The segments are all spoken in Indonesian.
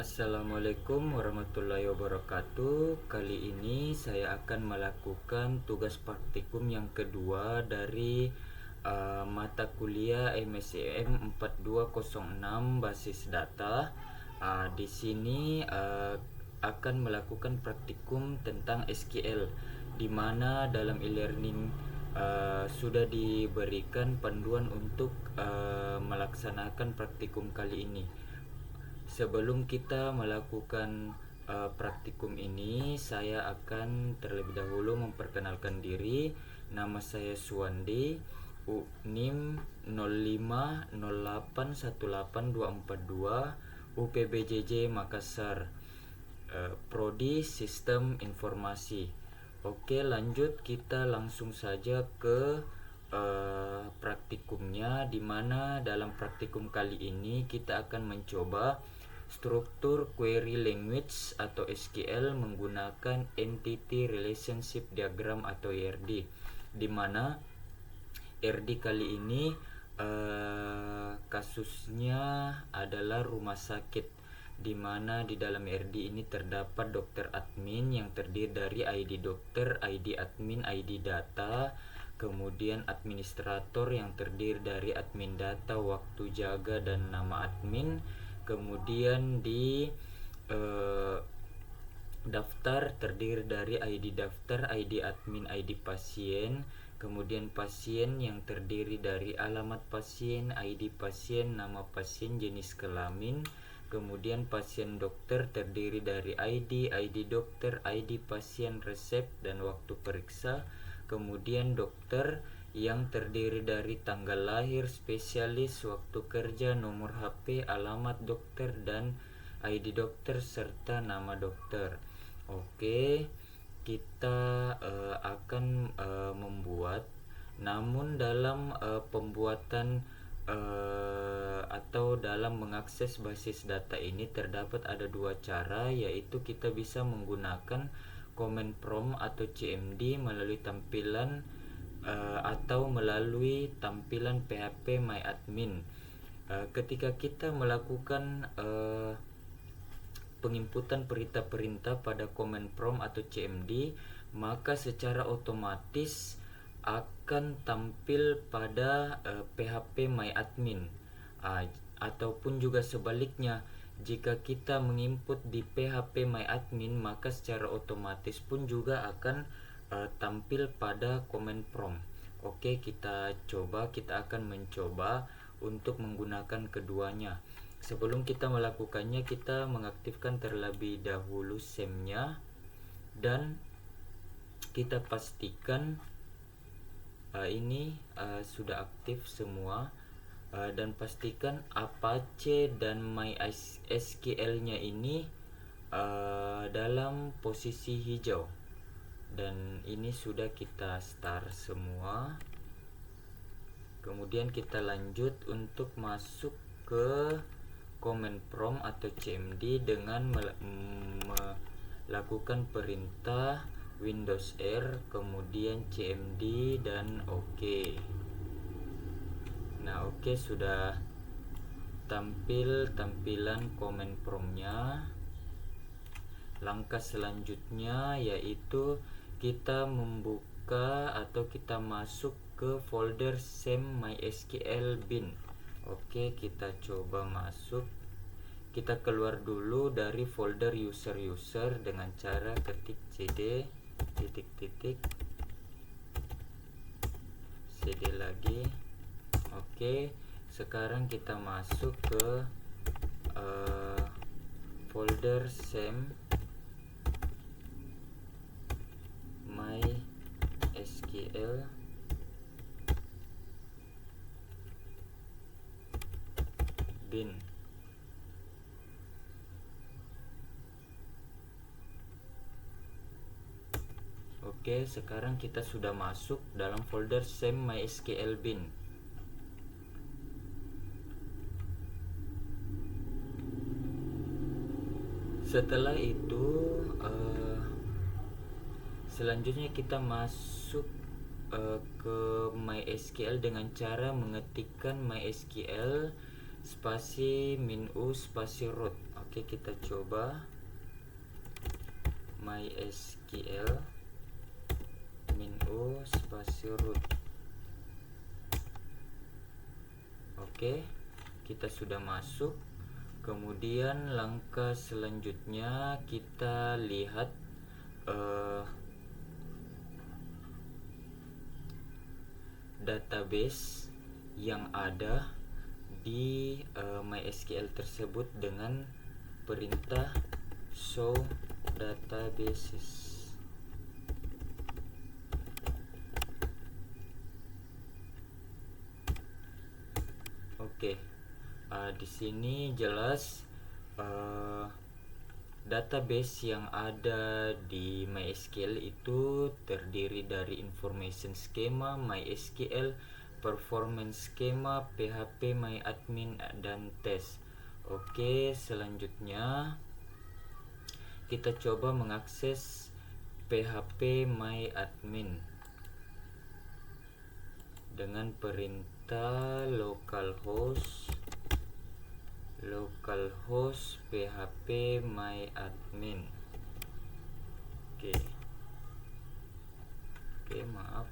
Assalamualaikum warahmatullahi wabarakatuh. Kali ini saya akan melakukan tugas praktikum yang kedua dari mata kuliah MSCM 4206 basis data. Di sini akan melakukan praktikum tentang SQL, di mana dalam e-learning sudah diberikan panduan untuk melaksanakan praktikum kali ini. Sebelum kita melakukan praktikum ini, saya akan terlebih dahulu memperkenalkan diri. Nama saya Suwandi, NIM 0508182422, UPBJJ Makassar, Prodi Sistem Informasi. Oke, lanjut kita langsung saja ke praktikumnya, di mana dalam praktikum kali ini kita akan mencoba struktur query language atau SQL menggunakan Entity Relationship Diagram atau ERD, di mana ERD kali ini kasusnya adalah rumah sakit, di mana di dalam ERD ini terdapat dokter admin yang terdiri dari ID dokter, ID admin, ID data, kemudian administrator yang terdiri dari admin data, waktu jaga, dan nama admin. Kemudian di daftar terdiri dari ID daftar, ID admin, ID pasien. Kemudian pasien yang terdiri dari alamat pasien, ID pasien, nama pasien, jenis kelamin. Kemudian pasien dokter terdiri dari ID dokter, ID pasien, resep, dan waktu periksa. Kemudian dokter yang terdiri dari tanggal lahir, spesialis, waktu kerja, nomor HP, alamat dokter, dan ID dokter serta nama dokter. Oke, kita akan membuat, namun dalam pembuatan atau dalam mengakses basis data ini terdapat ada dua cara, yaitu kita bisa menggunakan command prompt atau CMD melalui tampilan atau melalui tampilan PHP My Admin. Ketika kita melakukan penginputan perintah-perintah pada command prompt atau CMD, maka secara otomatis akan tampil pada PHP My Admin, ataupun juga sebaliknya, jika kita menginput di PHP My Admin, maka secara otomatis pun juga akan tampil pada command prompt. Oke, kita akan mencoba untuk menggunakan keduanya. Sebelum kita melakukannya, kita mengaktifkan terlebih dahulu SEM-nya dan kita pastikan ini sudah aktif semua, dan pastikan Apache dan MySQL-nya ini dalam posisi hijau, dan ini sudah kita start semua. Kemudian kita lanjut untuk masuk ke command prompt atau CMD dengan melakukan perintah Windows R, kemudian CMD, dan OK. Nah, OK, sudah tampil tampilan command prompt-nya. Langkah selanjutnya yaitu kita membuka atau kita masuk ke folder SEM MySQL bin. Oke, kita coba masuk. Kita keluar dulu dari folder user dengan cara ketik cd cd lagi. Oke, sekarang kita masuk ke folder SEM MySQL bin. Oke, sekarang kita sudah masuk dalam folder SEM MySQL bin. Setelah itu selanjutnya kita masuk ke MySQL dengan cara mengetikkan MySQL spasi -u spasi root. Oke, kita coba MySQL -u spasi root. Oke, kita sudah masuk. Kemudian langkah selanjutnya kita lihat database yang ada di MySQL tersebut dengan perintah show databases. Oke, di sini jelas database yang ada di MySQL itu terdiri dari information schema, MySQL, performance schema, PHP MyAdmin, dan test. Oke, selanjutnya kita coba mengakses PHP MyAdmin dengan perintah localhost php myadmin. Oke, maaf.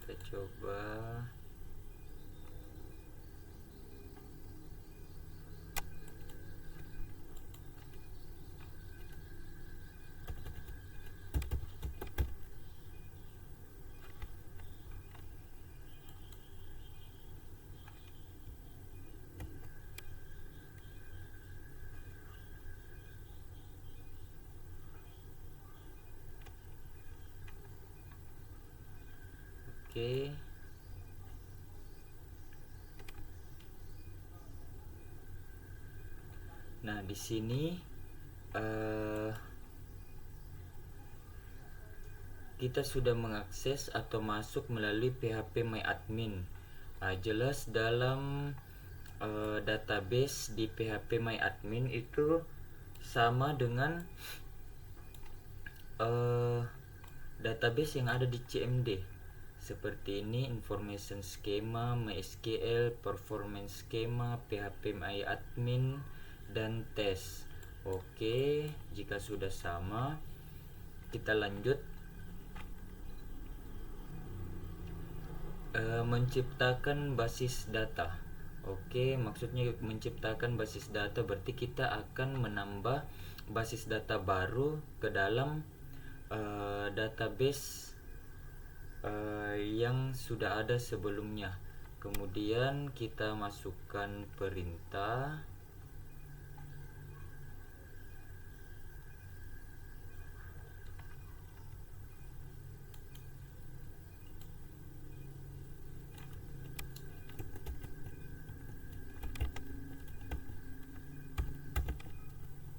Kita coba. Oke. Nah, di sini kita sudah mengakses atau masuk melalui PHP MyAdmin. Jelas dalam database di PHP MyAdmin itu sama dengan database yang ada di CMD. Seperti ini, information schema, MySQL, performance schema, PHP MyAdmin, dan test. Oke, jika sudah sama, kita lanjut menciptakan basis data. Oke, maksudnya menciptakan basis data berarti kita akan menambah basis data baru ke dalam database yang sudah ada sebelumnya. Kemudian kita masukkan perintah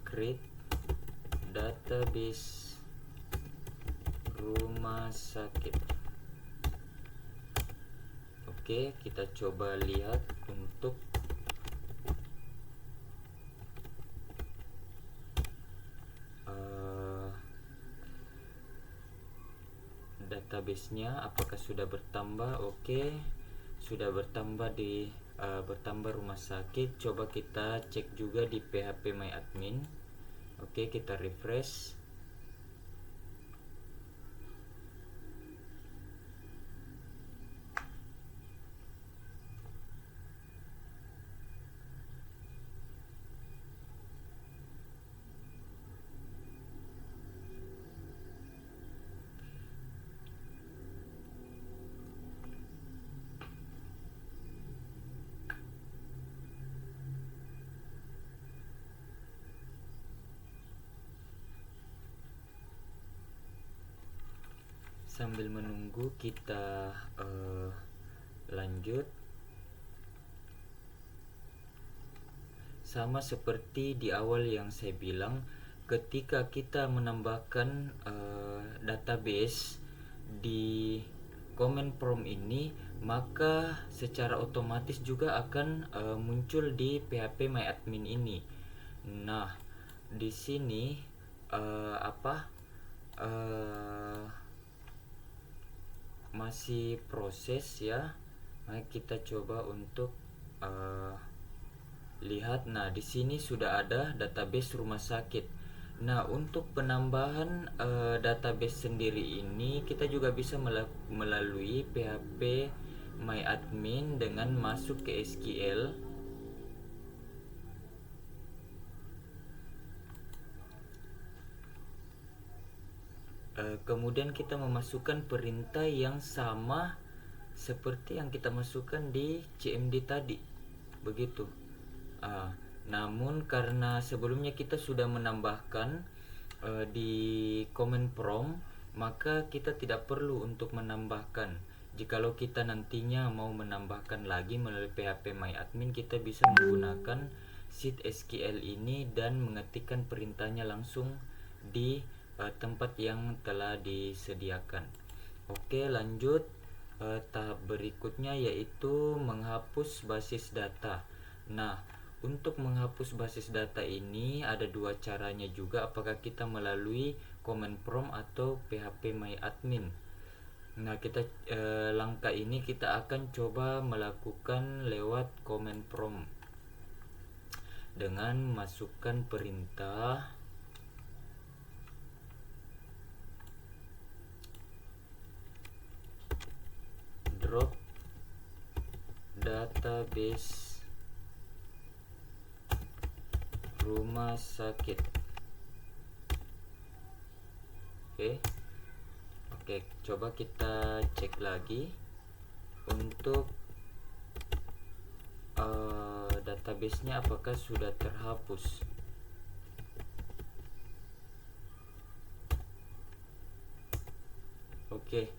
create database rumah sakit. Oke, kita coba lihat untuk database-nya apakah sudah bertambah. Oke, sudah bertambah di bertambah rumah sakit. Coba kita cek juga di PHP MyAdmin. Oke, kita refresh. Sambil menunggu kita lanjut. Sama seperti di awal yang saya bilang, ketika kita menambahkan database di command prompt ini, maka secara otomatis juga akan muncul di PHP MyAdmin ini. Nah, di sini masih proses ya. Mari kita coba untuk lihat. Nah, di sini sudah ada database rumah sakit. Nah, untuk penambahan database sendiri ini kita juga bisa melalui PHP MyAdmin dengan masuk ke SQL. Kemudian kita memasukkan perintah yang sama seperti yang kita masukkan di CMD tadi, begitu. Namun karena sebelumnya kita sudah menambahkan di command prompt, maka kita tidak perlu untuk menambahkan. Jikalau kita nantinya mau menambahkan lagi melalui PHP MyAdmin, kita bisa menggunakan sheet SQL ini dan mengetikkan perintahnya langsung di tempat yang telah disediakan. Oke, lanjut. Tahap berikutnya yaitu menghapus basis data. Nah, untuk menghapus basis data ini ada dua caranya juga, apakah kita melalui command prompt atau PHP MyAdmin. Nah, langkah ini kita akan coba melakukan lewat command prompt dengan masukkan perintah drop database rumah sakit. Oke, coba kita cek lagi untuk database-nya apakah sudah terhapus. Oke,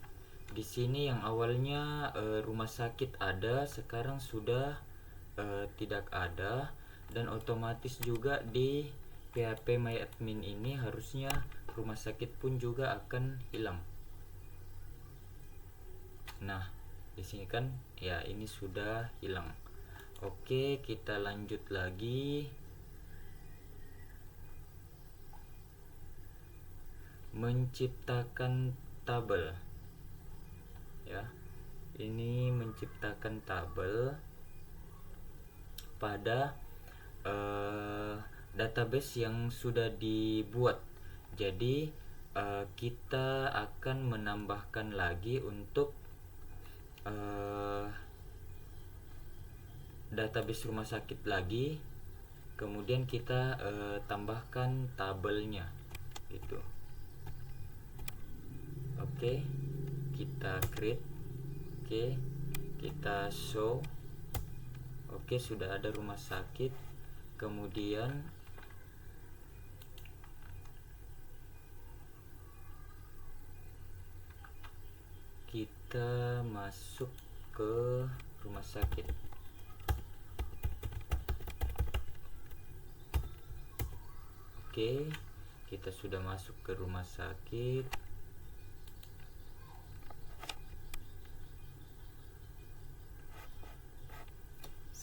di sini yang awalnya rumah sakit ada, sekarang sudah tidak ada, dan otomatis juga di PHP MyAdmin ini harusnya rumah sakit pun juga akan hilang. Nah, di sini kan ya ini sudah hilang. Oke, kita lanjut lagi. Menciptakan tabel. Ya. Ini menciptakan tabel pada database yang sudah dibuat. Jadi kita akan menambahkan lagi untuk database rumah sakit lagi, kemudian kita tambahkan tabelnya gitu. Oke, kita create. Oke, kita show. Oke, sudah ada rumah sakit. Kemudian kita masuk ke rumah sakit. Oke, kita sudah masuk ke rumah sakit.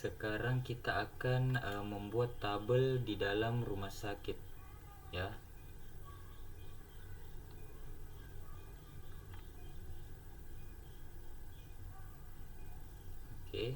Sekarang kita akan membuat tabel di dalam rumah sakit, ya. Oke.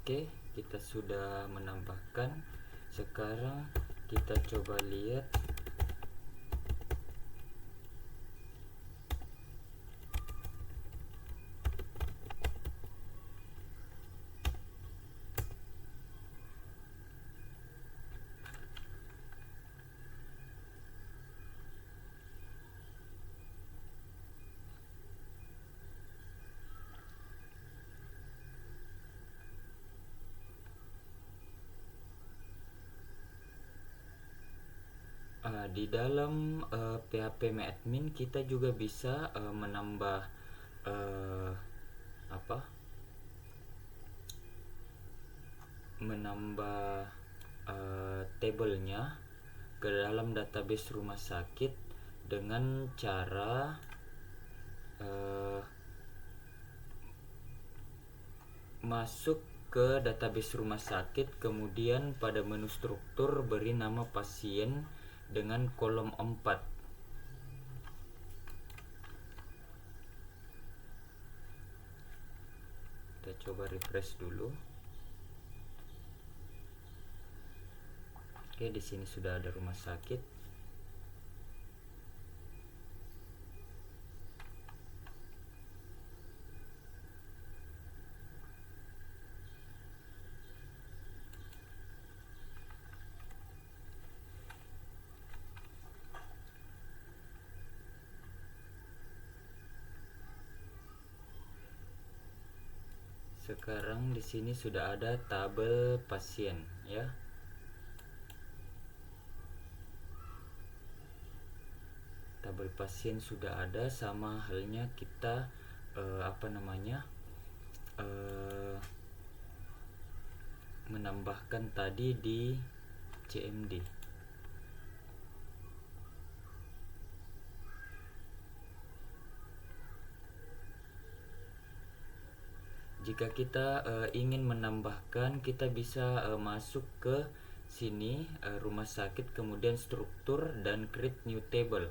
Oke, kita sudah menambahkan. Sekarang kita coba lihat. Di dalam PHP MyAdmin kita juga bisa menambah apa? Menambah tabelnya ke dalam database rumah sakit dengan cara masuk ke database rumah sakit, kemudian pada menu struktur beri nama pasien dengan kolom 4. Kita coba refresh dulu. Oke, di sini sudah ada rumah sakit. Sekarang di sini sudah ada tabel pasien, ya. Tabel pasien sudah ada, sama halnya kita menambahkan tadi di CMD. Jika kita ingin menambahkan, kita bisa masuk ke sini, rumah sakit, kemudian struktur dan create new table.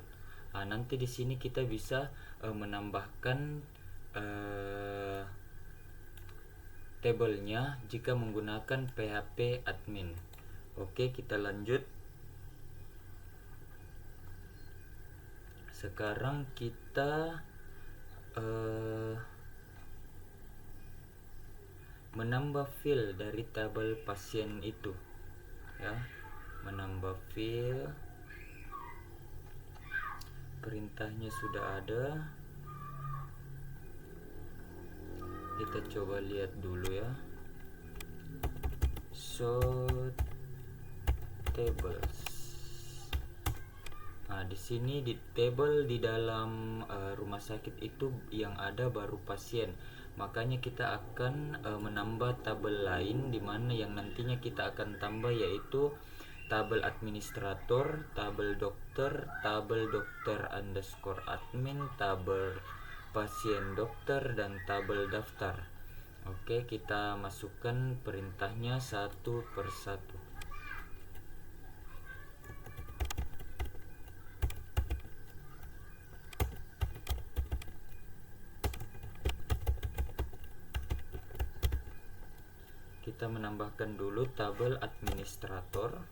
Nanti di sini kita bisa menambahkan tabelnya jika menggunakan PHP admin. Oke, kita lanjut. Sekarang kita menambah field dari tabel pasien itu, ya. Menambah field, perintahnya sudah ada. Kita coba lihat dulu, ya. Show tables. Di sini di table di dalam rumah sakit itu yang ada baru pasien. Makanya kita akan menambah tabel lain, di mana yang nantinya kita akan tambah yaitu tabel administrator, tabel dokter underscore admin, tabel pasien dokter, dan tabel daftar. Oke, kita masukkan perintahnya satu persatu. Kita menambahkan dulu tabel administrator.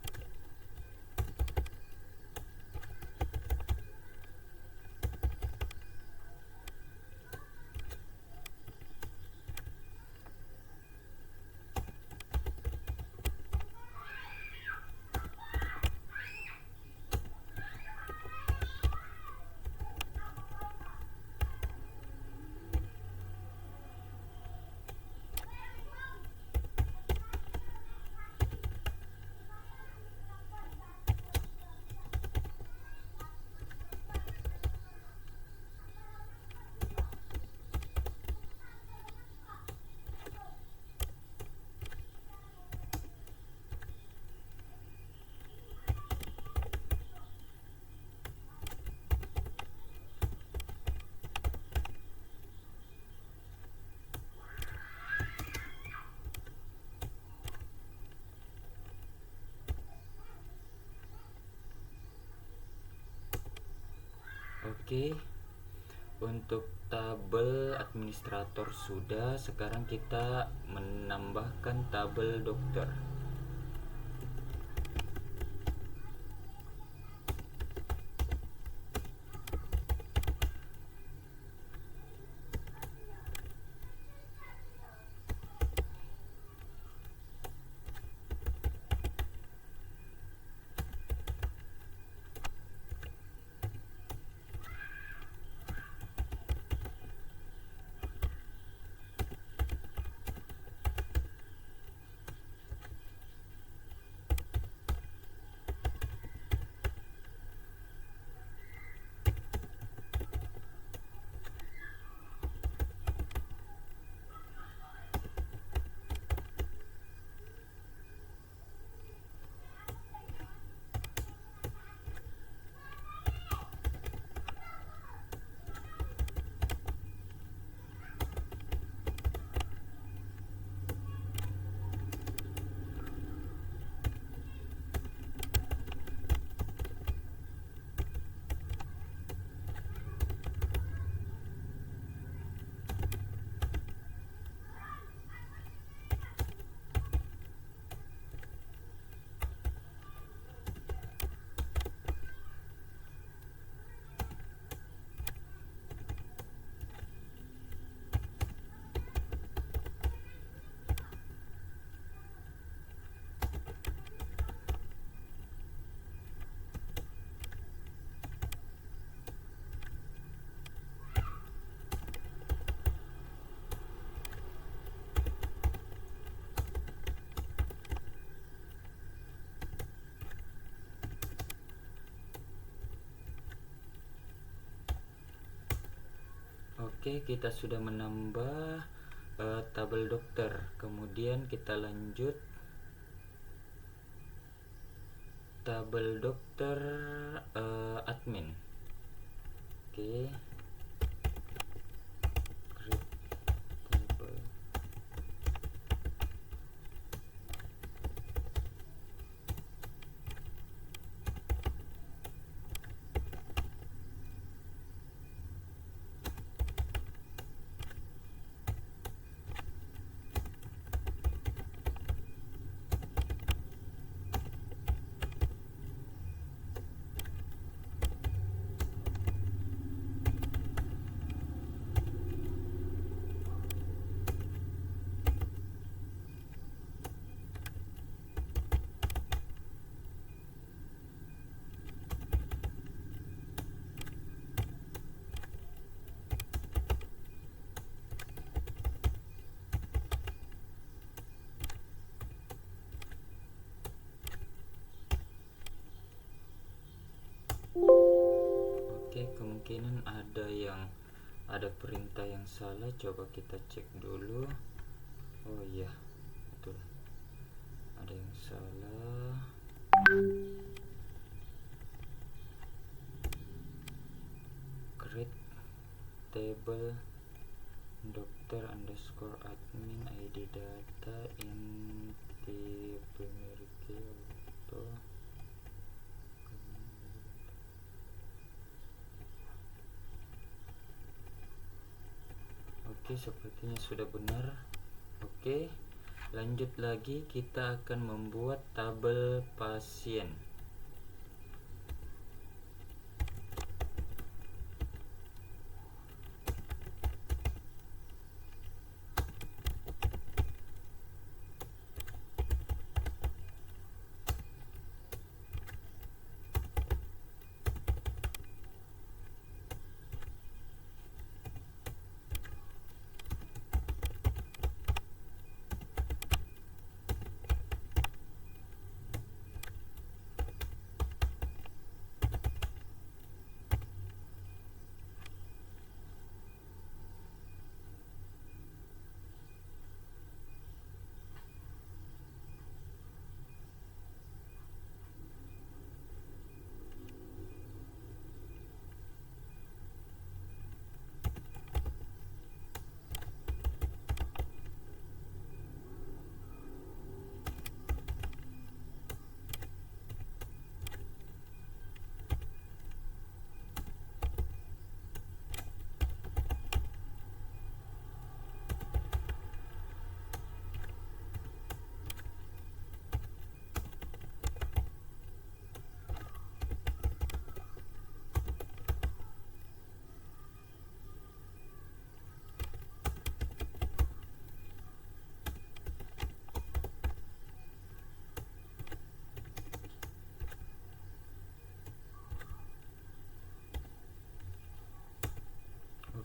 Oke, Untuk tabel administrator sudah, sekarang kita menambahkan tabel dokter. Oke, kita sudah menambah tabel dokter. Kemudian kita lanjut tabel dokter admin. Oke, create table. Oke, kemungkinan ada perintah yang salah. Coba kita cek dulu. Oh iya, betul, ada yang salah. Create table dokter underscore admin id data inti primary key auto. Oke, sepertinya sudah benar. Oke, lanjut lagi, kita akan membuat tabel pasien.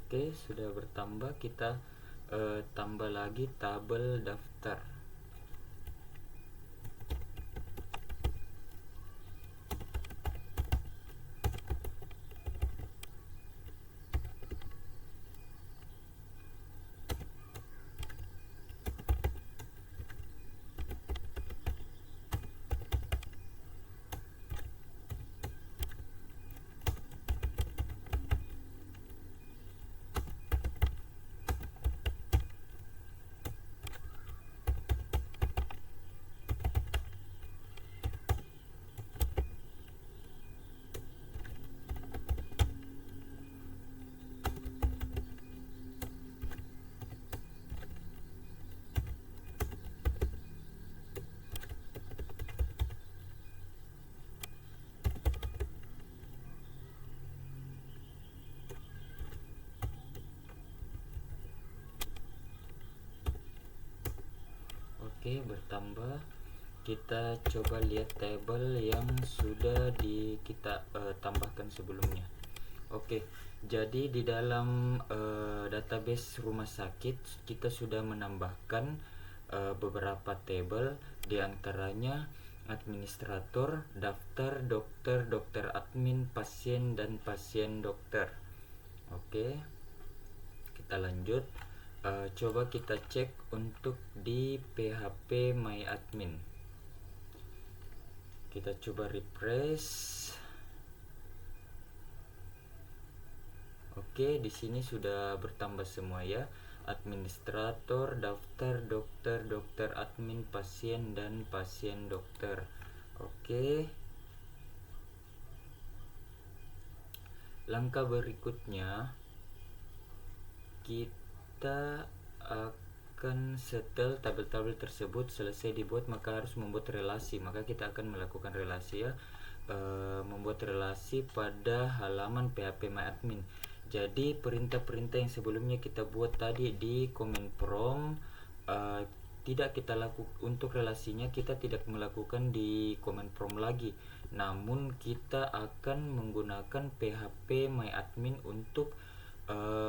Oke, sudah bertambah, kita tambah lagi tabel daftar. Oke, bertambah. Kita coba lihat tabel yang sudah kita tambahkan sebelumnya. Oke, jadi di dalam database rumah sakit kita sudah menambahkan beberapa tabel, diantaranya administrator, daftar, dokter, dokter admin, pasien, dan pasien dokter. Oke, kita lanjut. Coba kita cek untuk di PHP My Admin. Kita coba refresh. Oke, di sini sudah bertambah semua ya. Administrator, daftar, dokter, dokter admin, pasien, dan pasien dokter. Oke. Langkah berikutnya, kita akan setel tabel-tabel tersebut selesai dibuat, maka harus membuat relasi. Maka kita akan melakukan relasi ya, membuat relasi pada halaman PHP My Admin. Jadi perintah-perintah yang sebelumnya kita buat tadi di command prompt, tidak kita lakukan untuk relasinya, kita tidak melakukan di command prompt lagi, namun kita akan menggunakan PHP My Admin untuk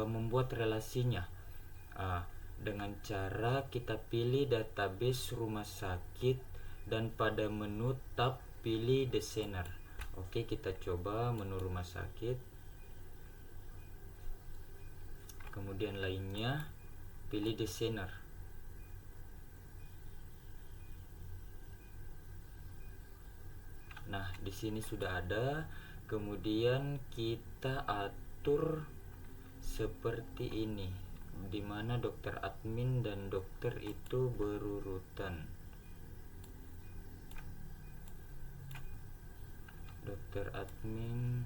membuat relasinya dengan cara kita pilih database rumah sakit dan pada menu tab pilih designer. Oke, kita coba menu rumah sakit, kemudian lainnya pilih designer. Nah, di sini sudah ada. Kemudian kita atur seperti ini, dimana dokter admin dan dokter itu berurutan. Dokter admin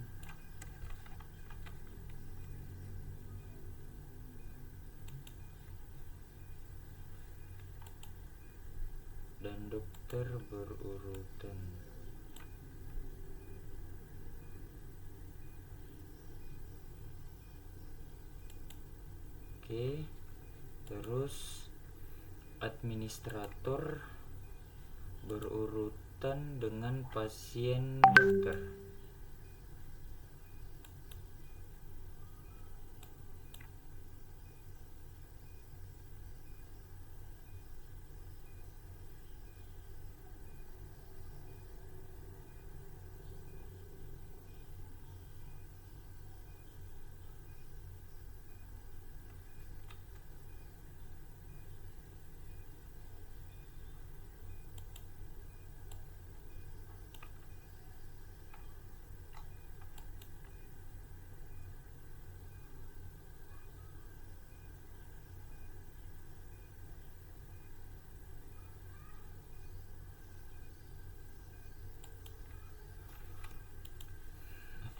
dan dokter berurutan. Oke, terus administrator berurutan dengan pasien dokter.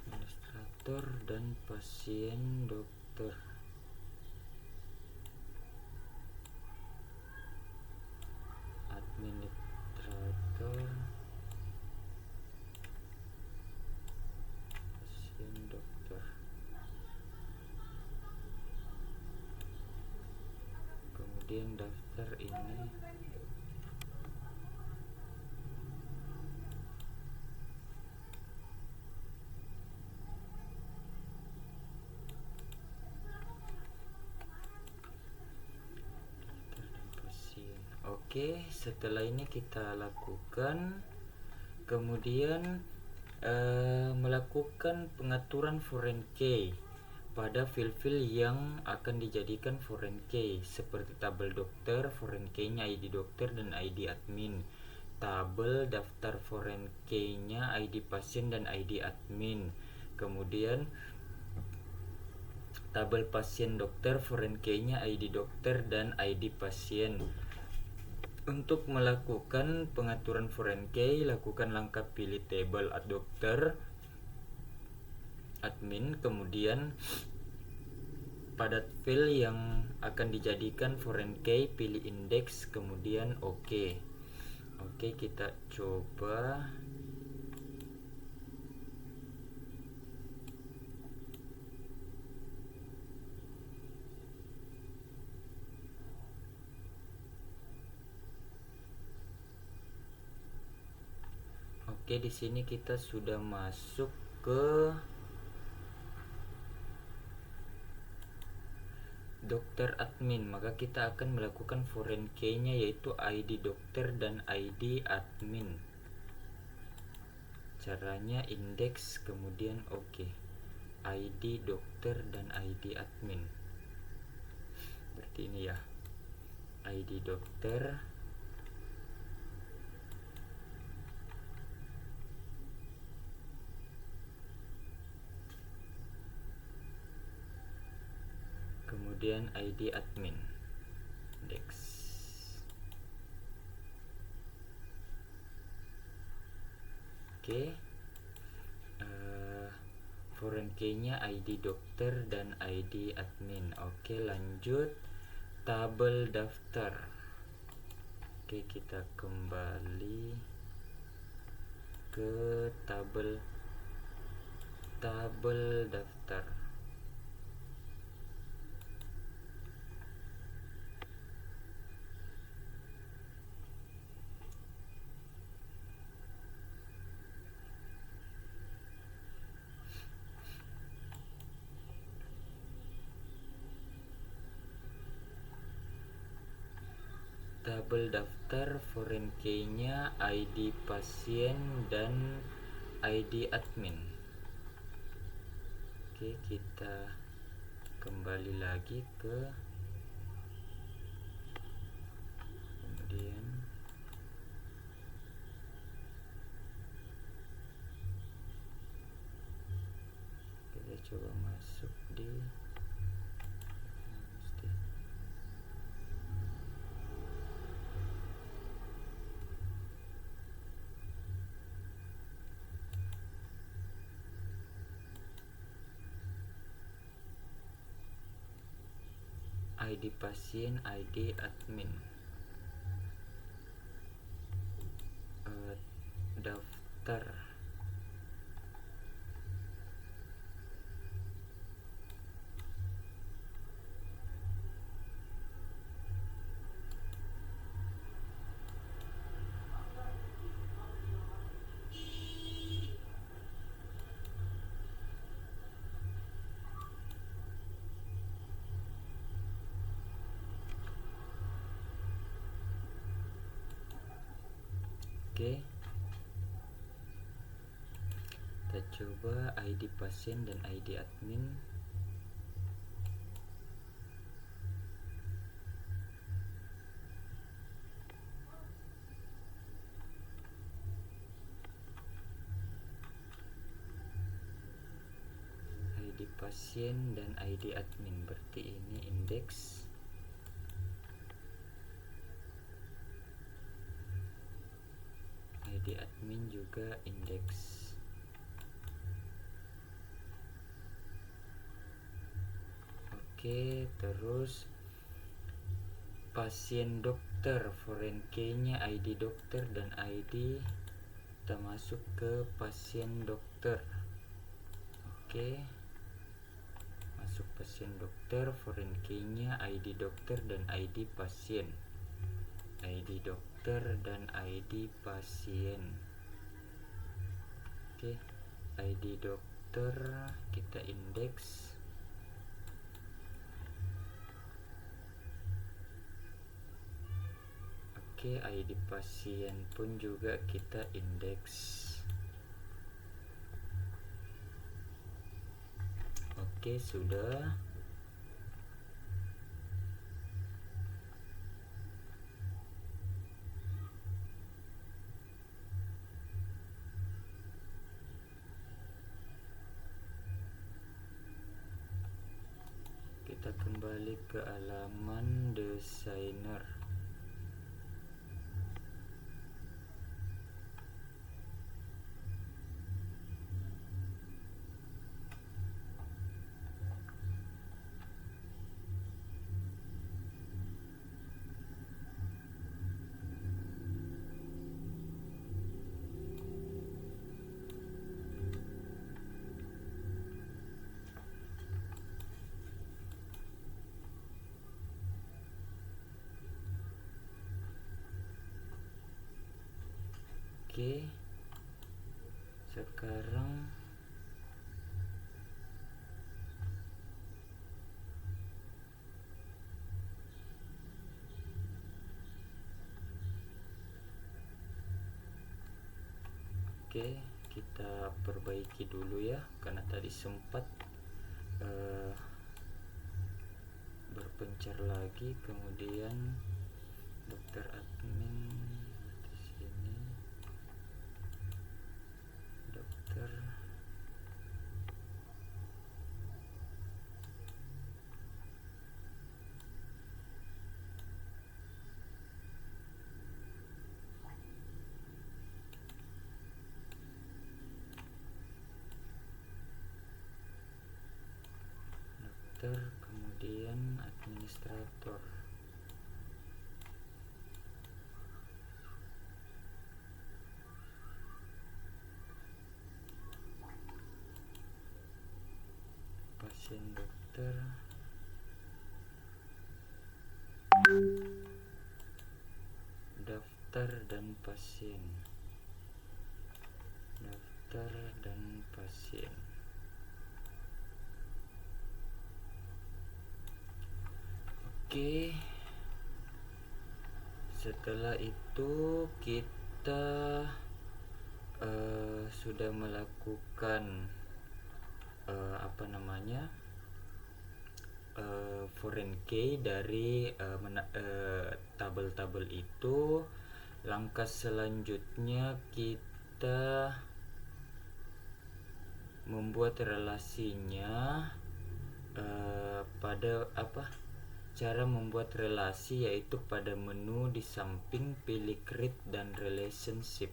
Administrator dan pasien dokter. Administrator, pasien dokter. Kemudian daftar ini Oke, setelah ini kita lakukan, kemudian melakukan pengaturan foreign key pada file-file yang akan dijadikan foreign key seperti tabel dokter, foreign key-nya ID dokter dan ID admin, tabel daftar foreign key-nya ID pasien dan ID admin, kemudian tabel pasien dokter, foreign key-nya ID dokter dan ID pasien. Untuk melakukan pengaturan foreign key, lakukan langkah pilih table dokter, admin, kemudian pada file yang akan dijadikan foreign key, pilih index, kemudian oke. Oke, kita coba. Oke, di sini kita sudah masuk ke dokter admin, maka kita akan melakukan foreign key-nya yaitu ID dokter dan ID admin. Caranya index kemudian oke. ID dokter dan ID admin. Berarti ini ya. ID dokter, kemudian ID admin, index. Oke, foreign key-nya ID dokter dan ID admin. Oke, lanjut tabel daftar. Oke, kita kembali ke tabel daftar. Tabel daftar, foreign key-nya ID pasien dan ID admin. Oke, kita kembali lagi ke kemudian kita coba masuk di ID pasien, ID admin, daftar. Oke, kita coba ID pasien dan ID admin. ID pasien dan ID admin, berarti ini indeks. ID admin juga indeks. Oke, terus pasien dokter, foreign key-nya ID dokter dan ID. Kita masuk ke pasien dokter. Oke, masuk pasien dokter, foreign key-nya ID dokter dan ID pasien. ID dokter dan ID pasien. Oke, ID dokter kita indeks. Oke, ID pasien pun juga kita indeks. Oke, sudah. Kita kembali ke halaman desainer. Oke, sekarang kita perbaiki dulu ya, karena tadi sempat berpencar lagi. Kemudian dokter admin di sini, dokter kemudian administrator. Pasien dokter, daftar dan pasien, daftar dan pasien. Oke, setelah itu kita sudah melakukan foreign key dari tabel-tabel itu. Langkah selanjutnya kita membuat relasinya pada cara membuat relasi, yaitu pada menu di samping pilih create dan relationship.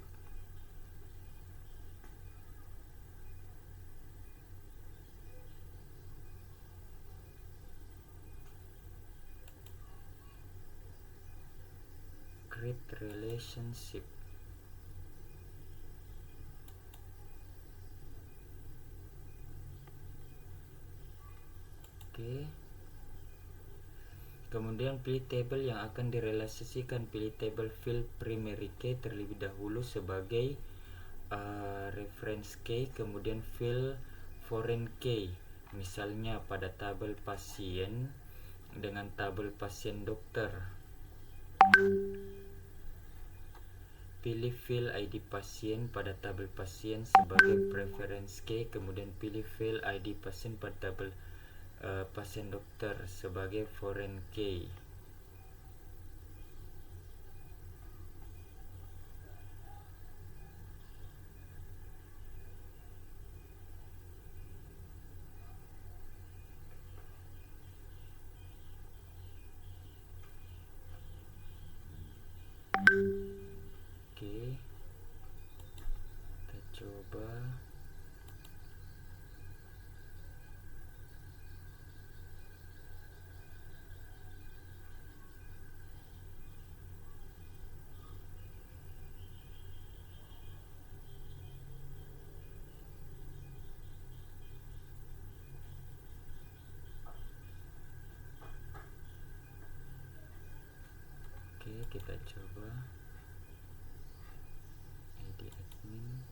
Create relationship. Oke. Kemudian pilih table yang akan direlasikan. Pilih table field primary key terlebih dahulu sebagai reference key, kemudian field foreign key. Misalnya pada tabel pasien dengan tabel pasien dokter. Pilih field ID pasien pada tabel pasien sebagai preference key, kemudian pilih field ID pasien pada tabel pasien dokter sebagai foreign key. Oke, kita coba. Oke, kita coba ID admin.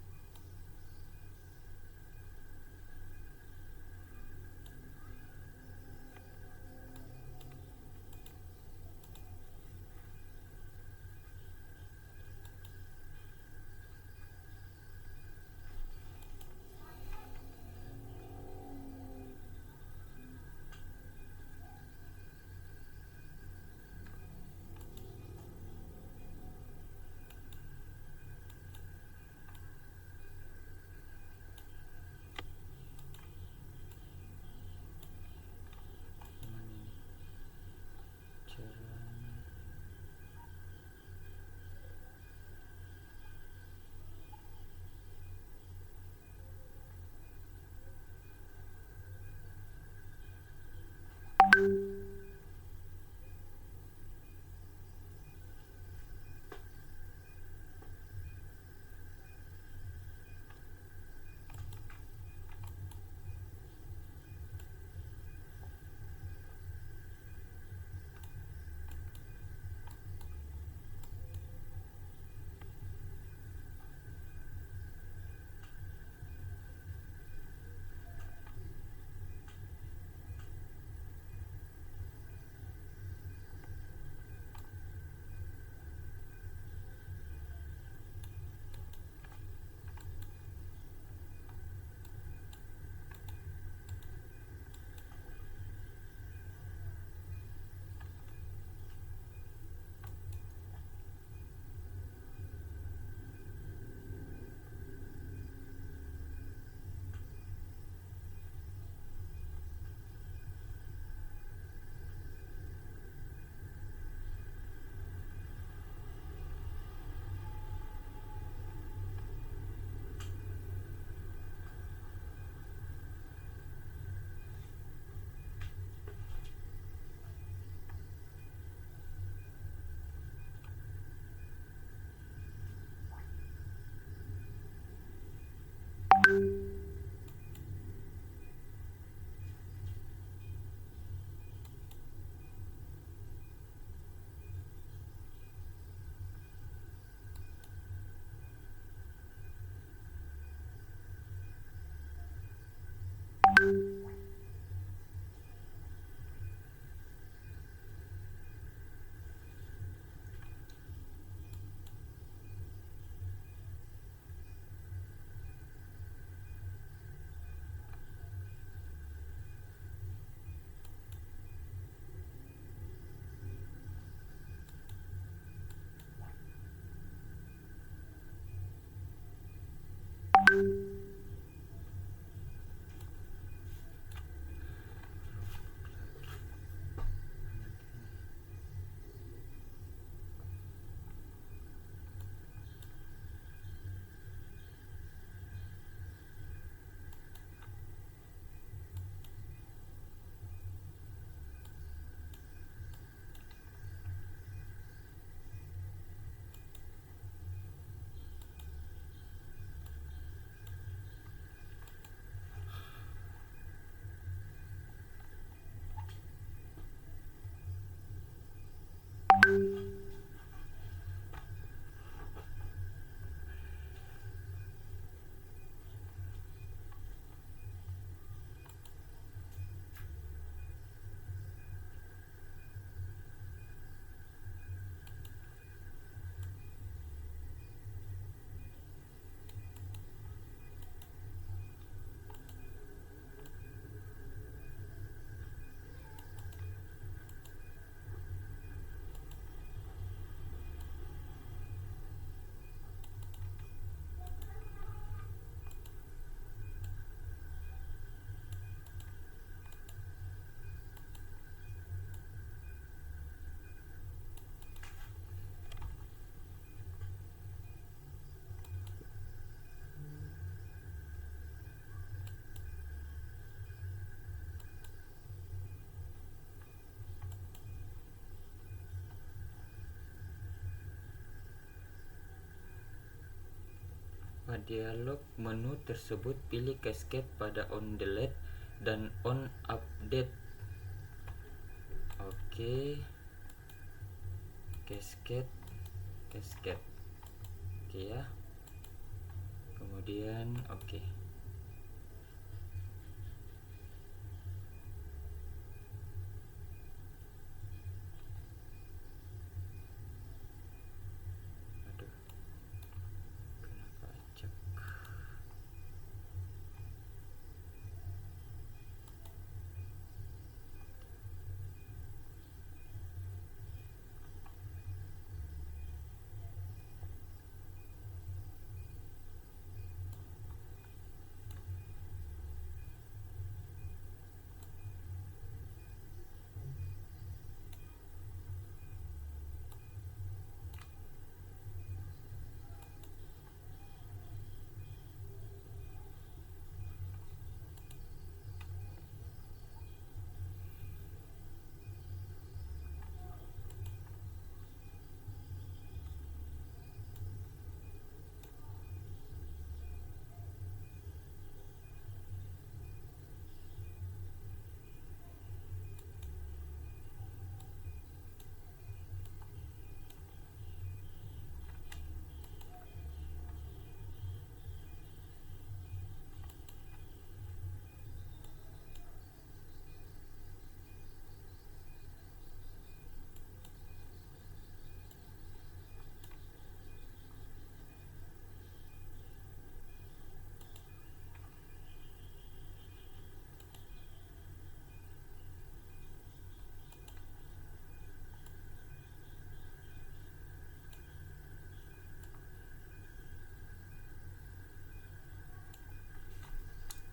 dialog menu tersebut pilih cascade pada on delete dan on update. Oke. Cascade. Oke ya. Kemudian oke. Aduh. Kenapa acak?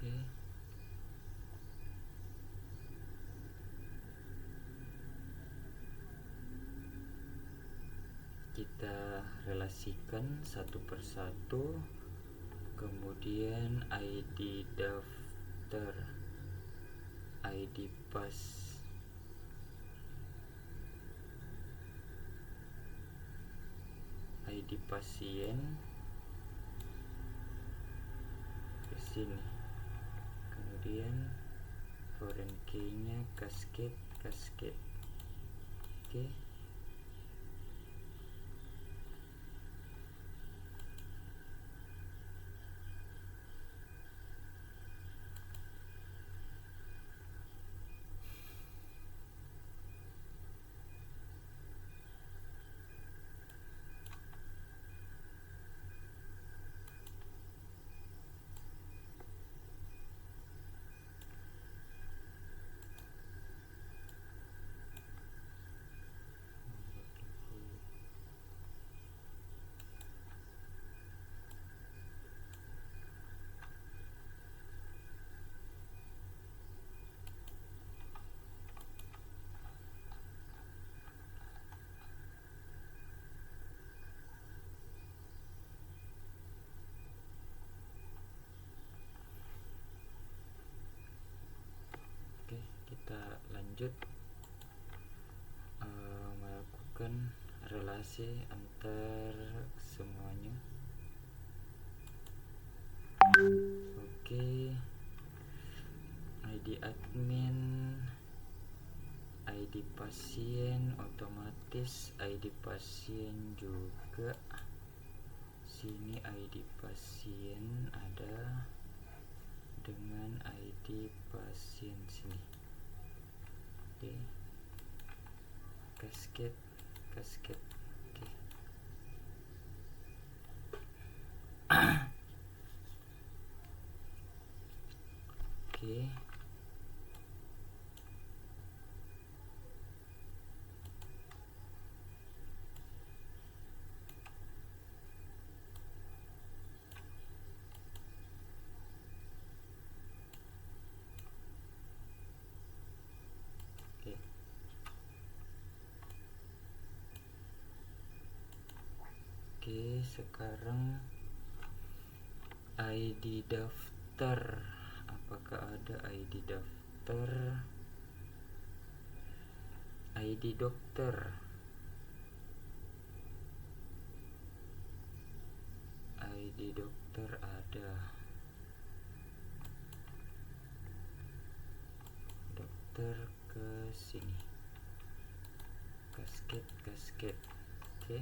Oke. Kita relasikan satu persatu. Kemudian ID daftar, ID pas, ID pasien ke sini. Kemudian foreign key-nya cascade. Oke. Oke, kita lanjut melakukan relasi antar semuanya. Oke. ID admin, ID pasien otomatis, ID pasien juga. Sini ID pasien ada dengan ID pasien sini. Oke. Cascade. Oke. Oke. Oke, sekarang ID daftar. Apakah ada ID daftar? ID dokter. ID dokter. dokter ada, dokter ke sini, kasket. Oke.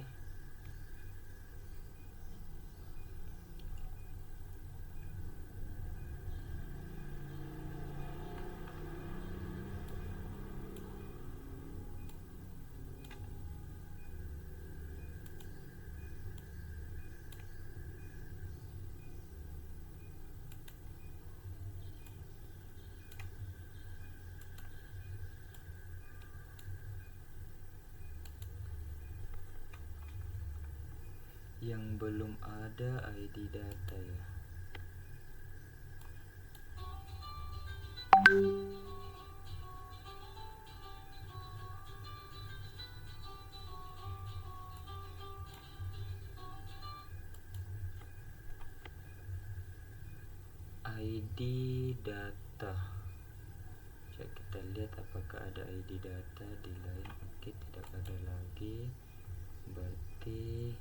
Yang belum ada ID data ya. ID data. Coba kita lihat apakah ada ID data di lain. Oke, tidak ada lagi. Berarti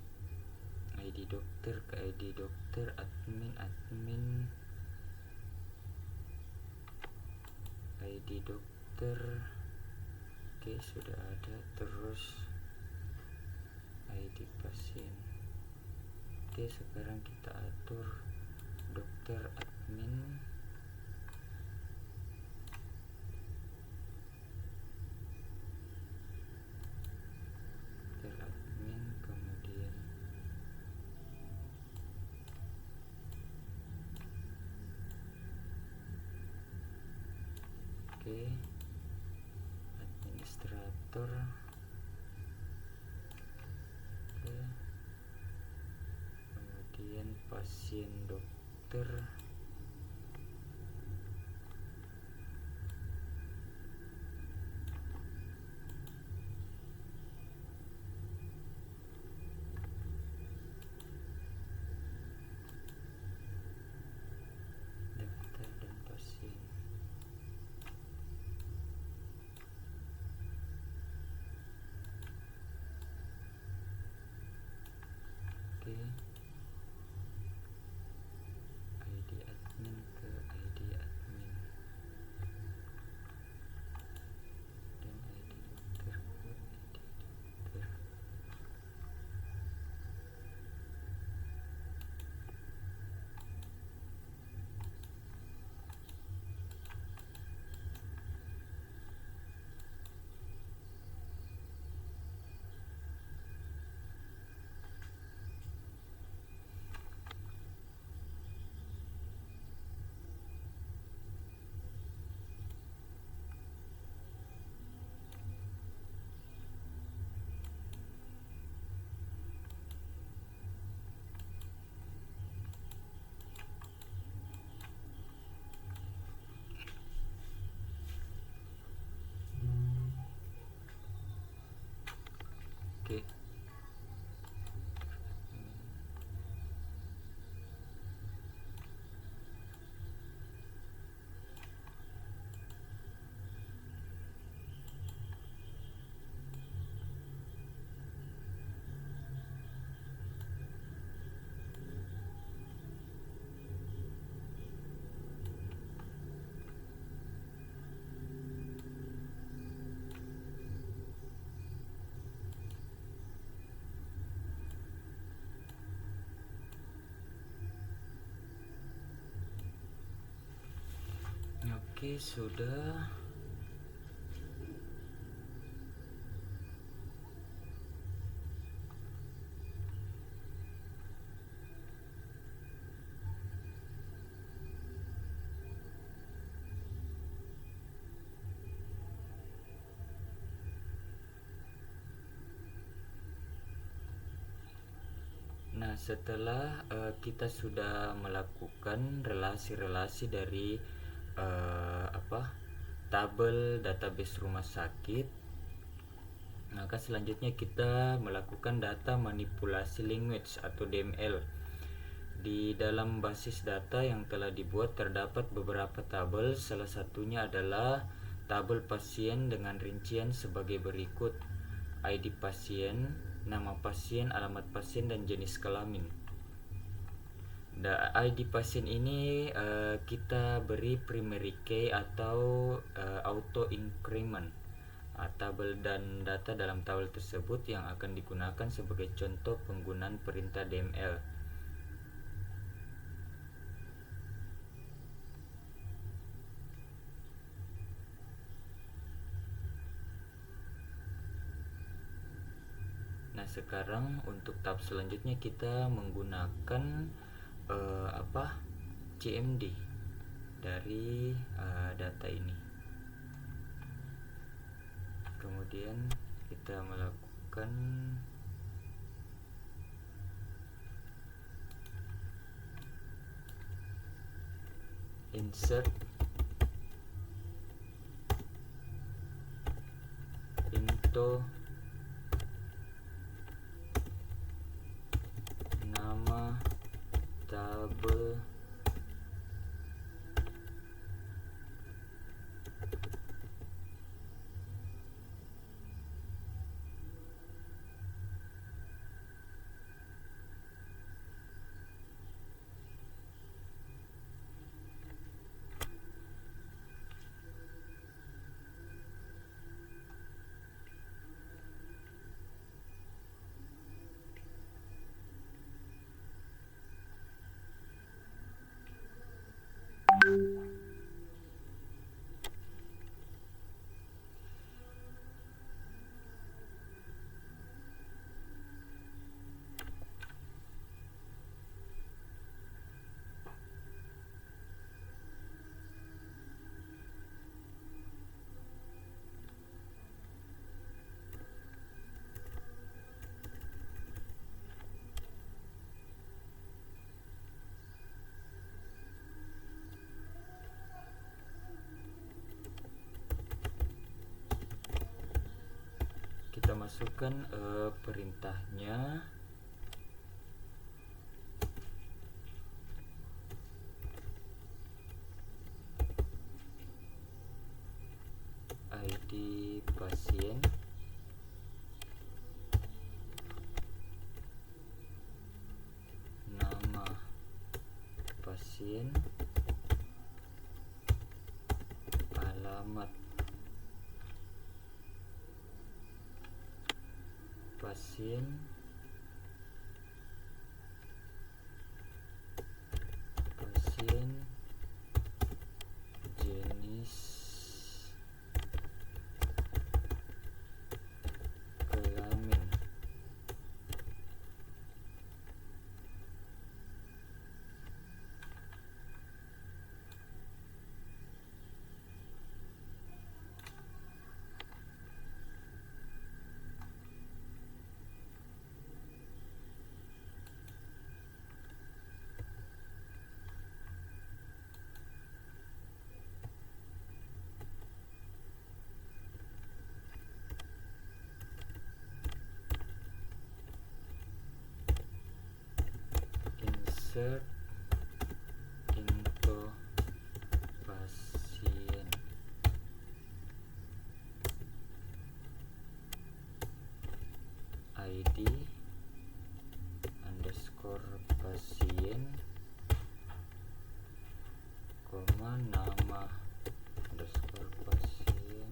ID dokter ke ID dokter, admin ID dokter. Oke, sudah ada. Terus ID pasien. Oke, sekarang kita atur dokter admin. Dokter admin, kemudian oke, administrator. Oke. Kemudian pasien dokter. Daftar dan pasien. Oke. ID admin ke ID admin. Dan ID dokter ke ID dokter. Oke. Oke, sudah. Nah, setelah kita sudah melakukan relasi-relasi dari tabel database rumah sakit, maka selanjutnya kita melakukan data manipulasi language atau DML. Di dalam basis data yang telah dibuat terdapat beberapa tabel, salah satunya adalah tabel pasien dengan rincian sebagai berikut: ID pasien, nama pasien, alamat pasien, dan jenis kelamin. ID pasien ini kita beri primary key atau auto increment tabel dan data dalam tabel tersebut yang akan digunakan sebagai contoh penggunaan perintah DML. Nah, sekarang untuk tahap selanjutnya kita menggunakan CMD dari data ini. Kemudian kita melakukan insert into nama tabel kita masukkan perintahnya. ID pasien, nama pasien, alamat pasien, jenis kelamin. Insert into pasien, ID underscore pasien, nama underscore pasien,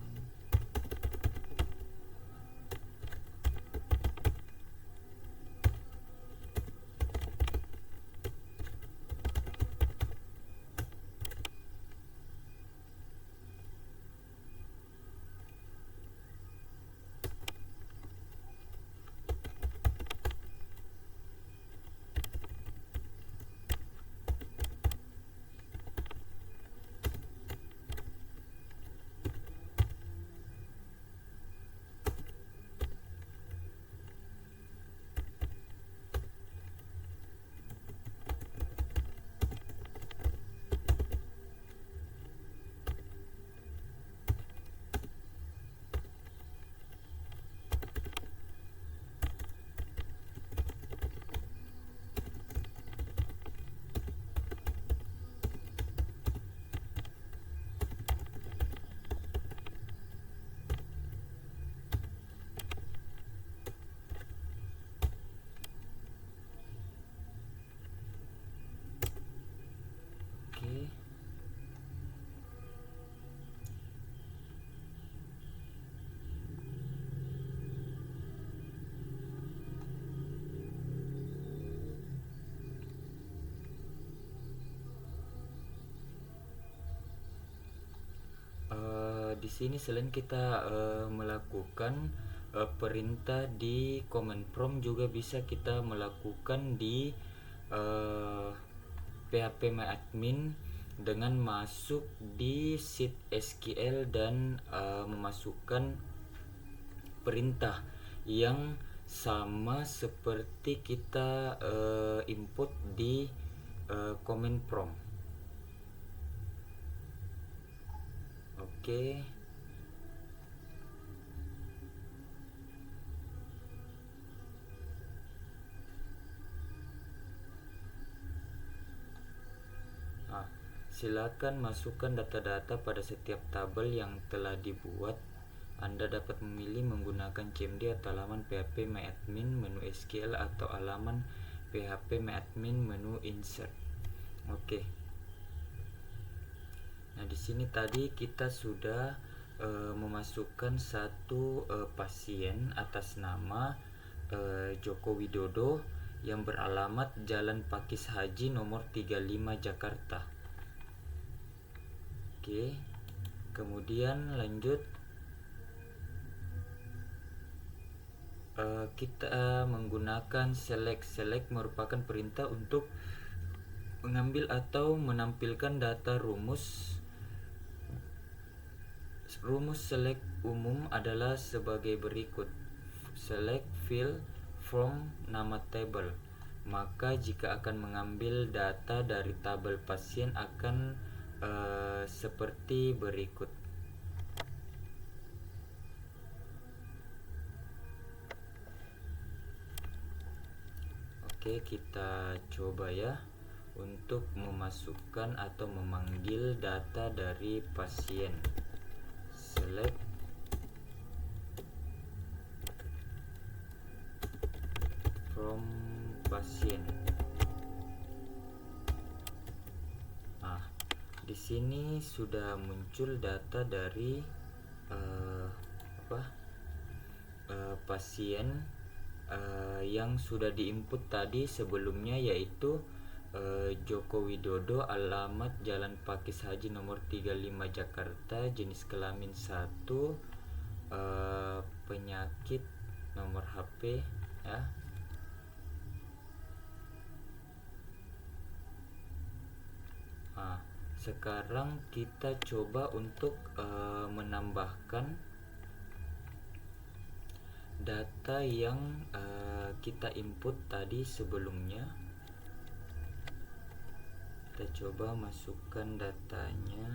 sini selain kita melakukan perintah di command prompt, juga bisa kita melakukan di phpMyAdmin dengan masuk di sheet SQL dan memasukkan perintah yang sama seperti kita input di command prompt. Oke. Silakan masukkan data-data pada setiap tabel yang telah dibuat. Anda dapat memilih menggunakan CMD atau halaman phpMyAdmin menu SQL atau halaman phpMyAdmin menu insert. Oke. Nah, di sini tadi kita sudah memasukkan satu pasien atas nama Joko Widodo yang beralamat Jalan Pakis Haji nomor 35 Jakarta. Oke. Kemudian lanjut, kita menggunakan select. Select merupakan perintah untuk mengambil atau menampilkan data rumus. Rumus select umum adalah sebagai berikut. Select field from nama tabel. Maka jika akan mengambil data dari tabel pasien akan seperti berikut. Oke, kita coba ya untuk memasukkan atau memanggil data dari pasien. Select from pasien. Di sini sudah muncul data dari pasien yang sudah diinput tadi sebelumnya, yaitu Joko Widodo, alamat Jalan Pakis Haji nomor 35 Jakarta, jenis kelamin 1, penyakit, nomor HP ya. Sekarang kita coba untuk menambahkan data yang kita input tadi sebelumnya. Kita coba masukkan datanya.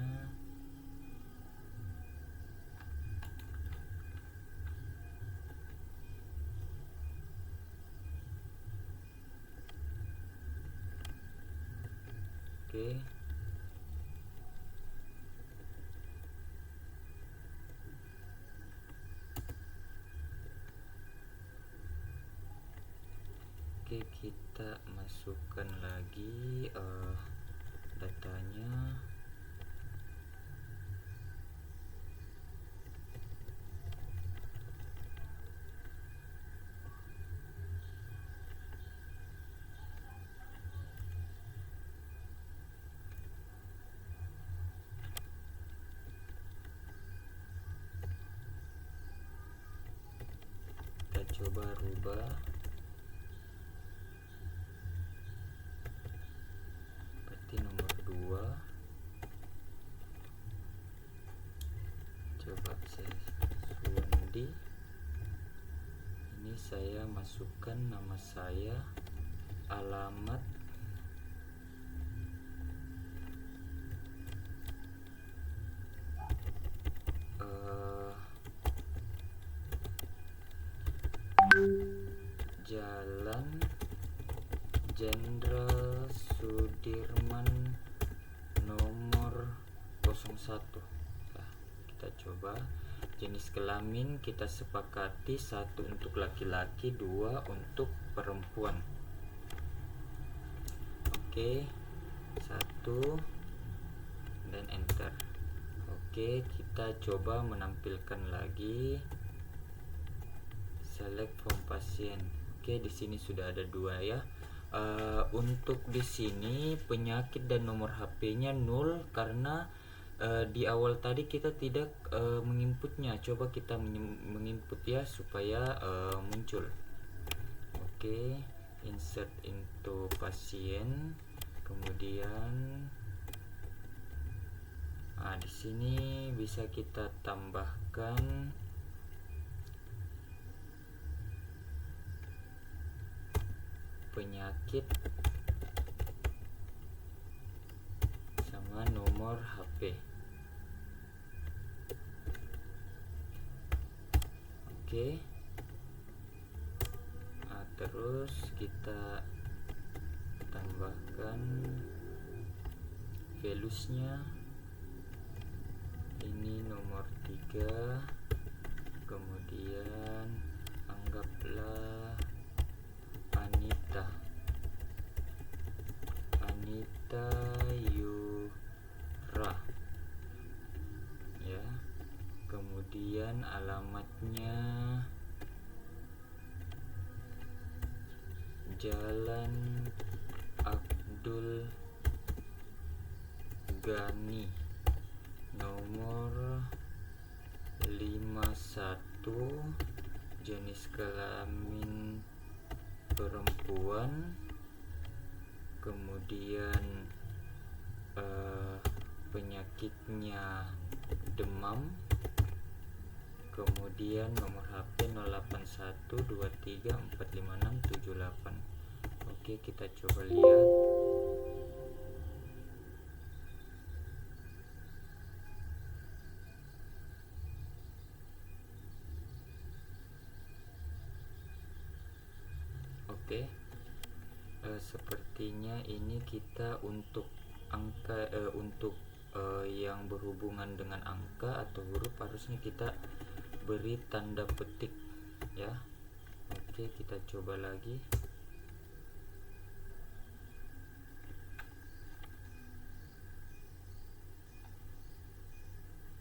Oke. Oke, kita masukkan lagi datanya. Kita coba rubah. Nomor 2 coba saya Suwandi. Ini saya masukkan nama saya, alamat, Jalan Jenderal Sudirman nomor 01. Nah, kita coba. Jenis kelamin kita sepakati 1 untuk laki-laki, 2 untuk perempuan. Oke, 1 dan enter. Oke, kita coba menampilkan lagi select from pasien. Oke, di sini sudah ada 2 ya. Untuk di sini penyakit dan nomor HP-nya 0 karena di awal tadi kita tidak menginputnya. Coba kita menginput ya supaya muncul. Oke, insert into pasien, kemudian di sini bisa kita tambahkan penyakit sama nomor HP. Oke. Terus kita tambahkan values-nya. Ini nomor 3. Kemudian anggaplah Anita Yura ya. Kemudian alamatnya Jalan Abdul Ghani nomor 51, jenis kelamin perempuan, kemudian penyakitnya demam, kemudian nomor HP 0812345678. Oke, kita coba lihat. Oke, sepertinya ini kita untuk angka yang berhubungan dengan angka atau huruf harusnya kita beri tanda petik ya. Oke, kita coba lagi.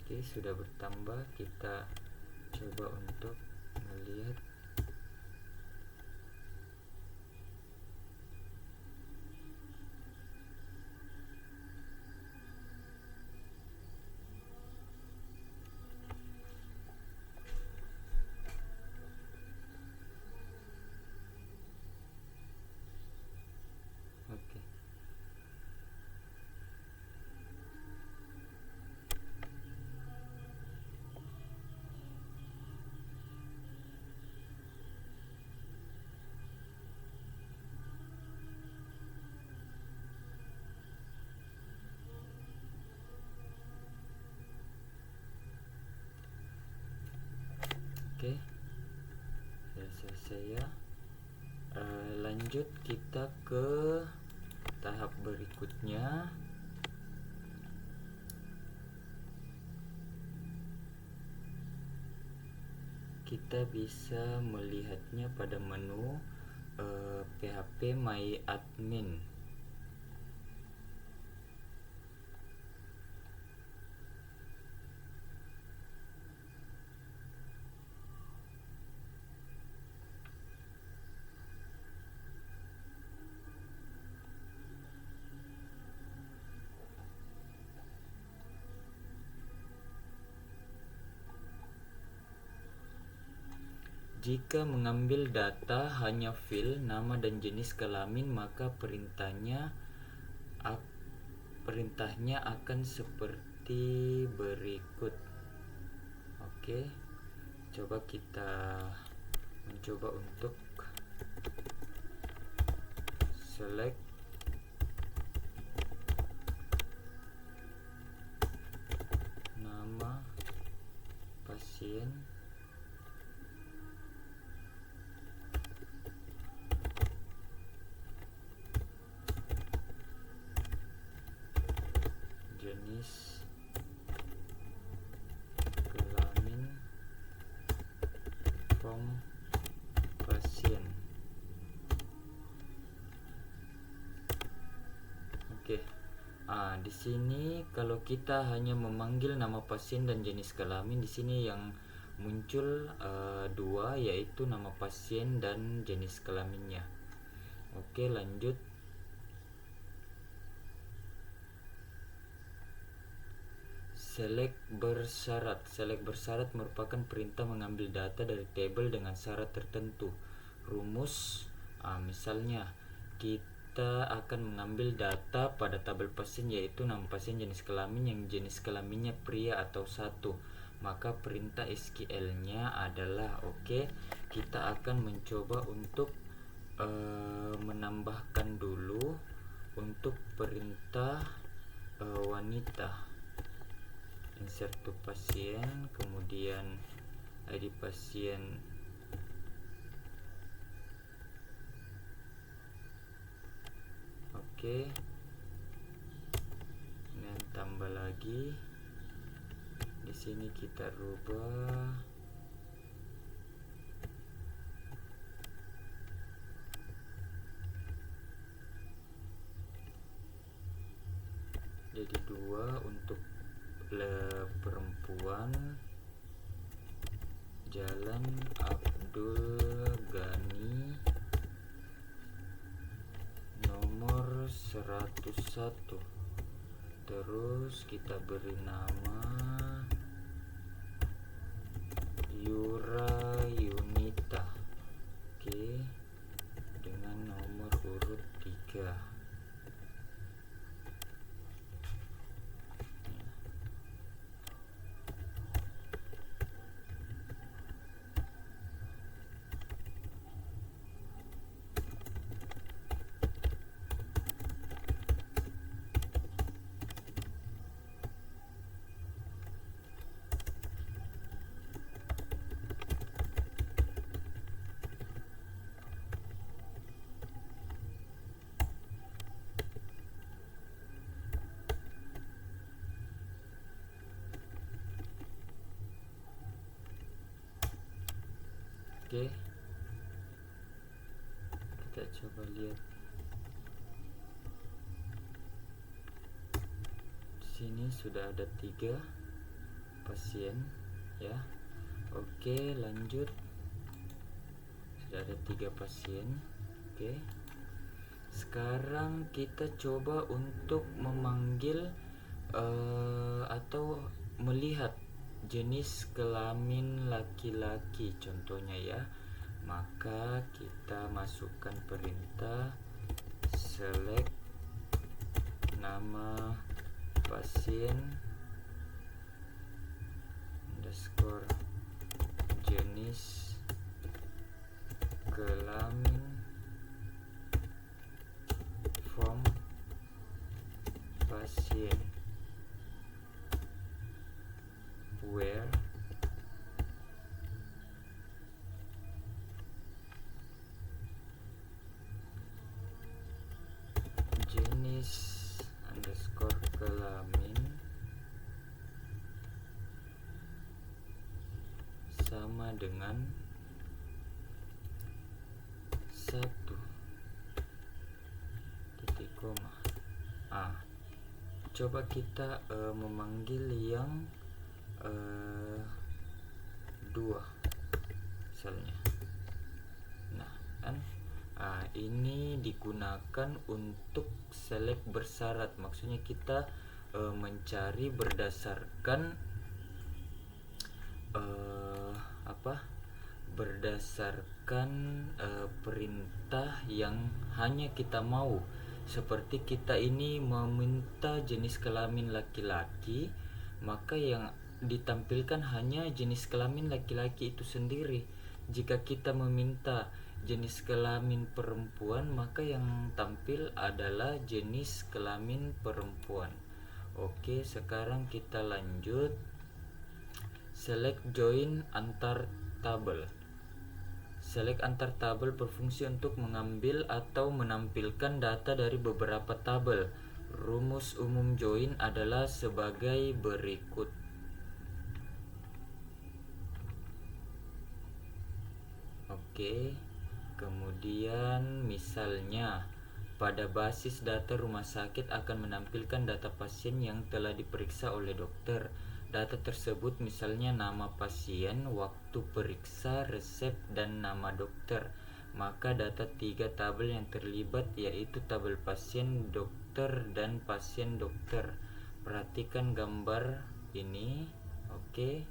Oke, sudah bertambah. Kita coba untuk melihat. Oke. Oke, sudah selesai ya. Lanjut kita ke tahap berikutnya. Kita bisa melihatnya pada menu PHP My Admin. Jika mengambil data hanya field, nama dan jenis kelamin, maka perintahnya akan seperti berikut. Oke, coba kita mencoba untuk select nama pasien, jenis kelamin from pasien. Oke. Di sini kalau kita hanya memanggil nama pasien dan jenis kelamin, di sini yang muncul dua, yaitu nama pasien dan jenis kelaminnya. Oke, lanjut. Select bersyarat. Select bersyarat merupakan perintah mengambil data dari tabel dengan syarat tertentu. Rumus, misalnya kita akan mengambil data pada tabel pasien, yaitu nama pasien, jenis kelamin, yang jenis kelaminnya pria atau satu. Maka perintah SQL-nya adalah kita akan mencoba untuk menambahkan dulu untuk perintah wanita. Insert to pasien, kemudian ID pasien dan tambah lagi di sini kita rubah jadi 2 untuk perempuan, Jalan Abdul Ghani, nomor 101. Terus kita beri nama Yura Yunita, dengan nomor urut 3. Kita coba lihat di sini sudah ada 3 pasien ya. Lanjut, sudah ada 3 pasien. Sekarang kita coba untuk memanggil atau melihat jenis kelamin laki-laki contohnya ya. Maka kita masukkan perintah select nama pasien underscore jenis kelamin from pasien where jenis underscore kelamin sama dengan 1 titik koma. Coba kita memanggil yang 2 misalnya. Ini digunakan untuk select bersyarat. Maksudnya kita mencari berdasarkan berdasarkan perintah yang hanya kita mau. Seperti kita ini meminta jenis kelamin laki-laki, maka yang ditampilkan hanya jenis kelamin laki-laki itu sendiri. Jika kita meminta jenis kelamin perempuan, maka yang tampil adalah jenis kelamin perempuan. Sekarang kita lanjut. Select join antar tabel. Select antar tabel berfungsi untuk mengambil atau menampilkan data dari beberapa tabel. Rumus umum join adalah sebagai berikut. Kemudian misalnya pada basis data rumah sakit akan menampilkan data pasien yang telah diperiksa oleh dokter. Data tersebut misalnya nama pasien, waktu periksa, resep, dan nama dokter. Maka data 3 tabel yang terlibat yaitu tabel pasien dokter dan pasien dokter. Perhatikan gambar ini. Oke.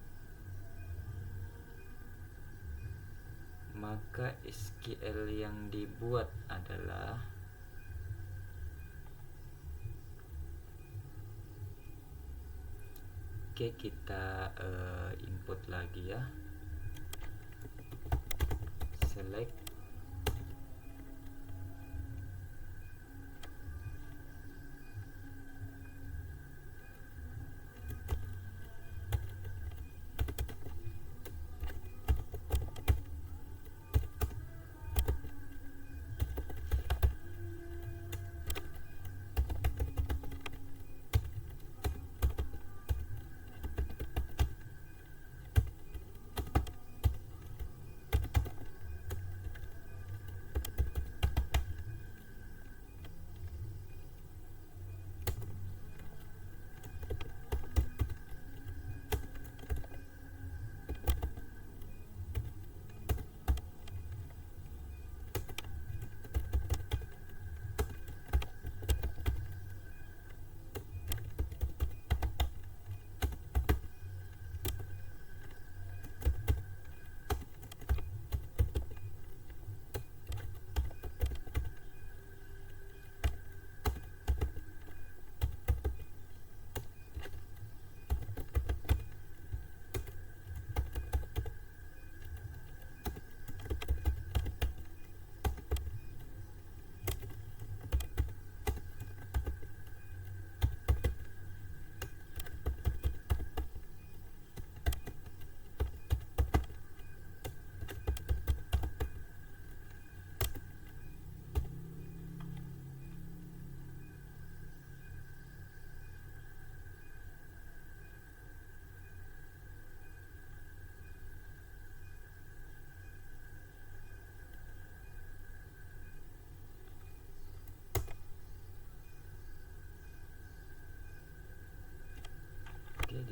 Maka SQL yang dibuat adalah kita input lagi ya, select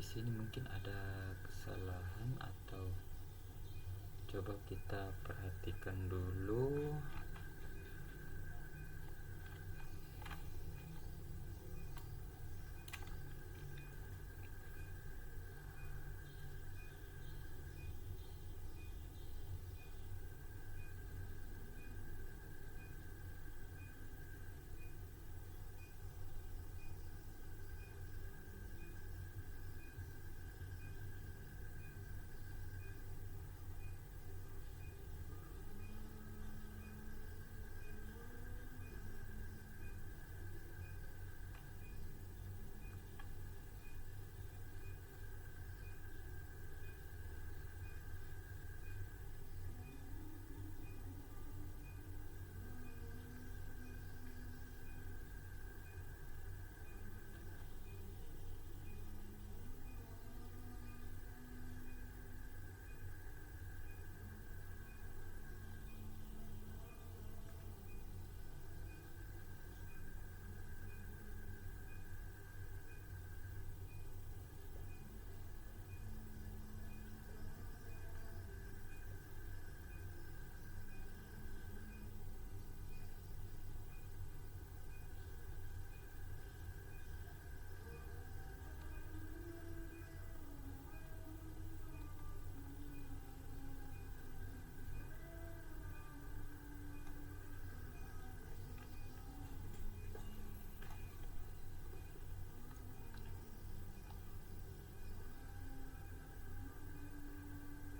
di sini mungkin ada kesalahan, atau coba kita perhatikan dulu.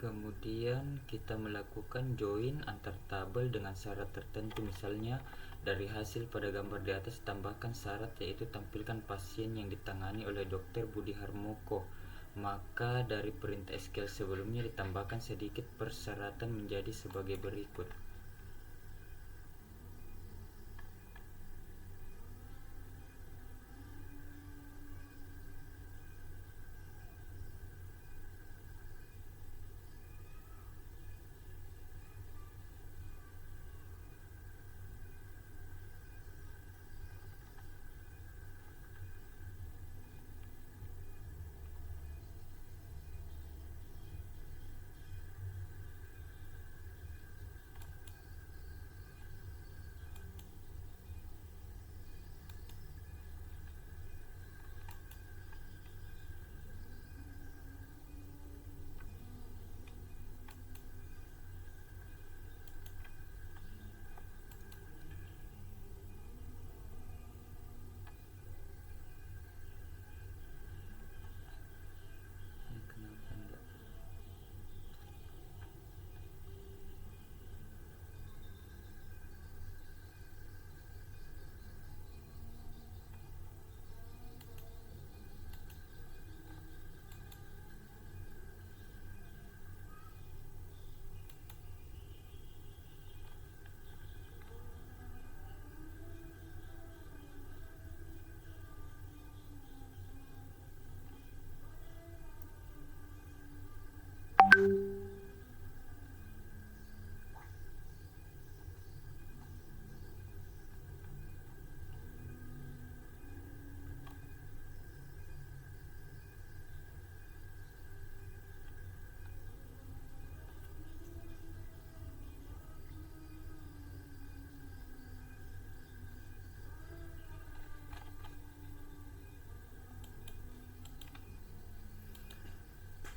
Kemudian kita melakukan join antar tabel dengan syarat tertentu. Misalnya dari hasil pada gambar di atas tambahkan syarat, yaitu tampilkan pasien yang ditangani oleh Dr. Budi Harmoko. Maka dari perintah SQL sebelumnya ditambahkan sedikit persyaratan menjadi sebagai berikut.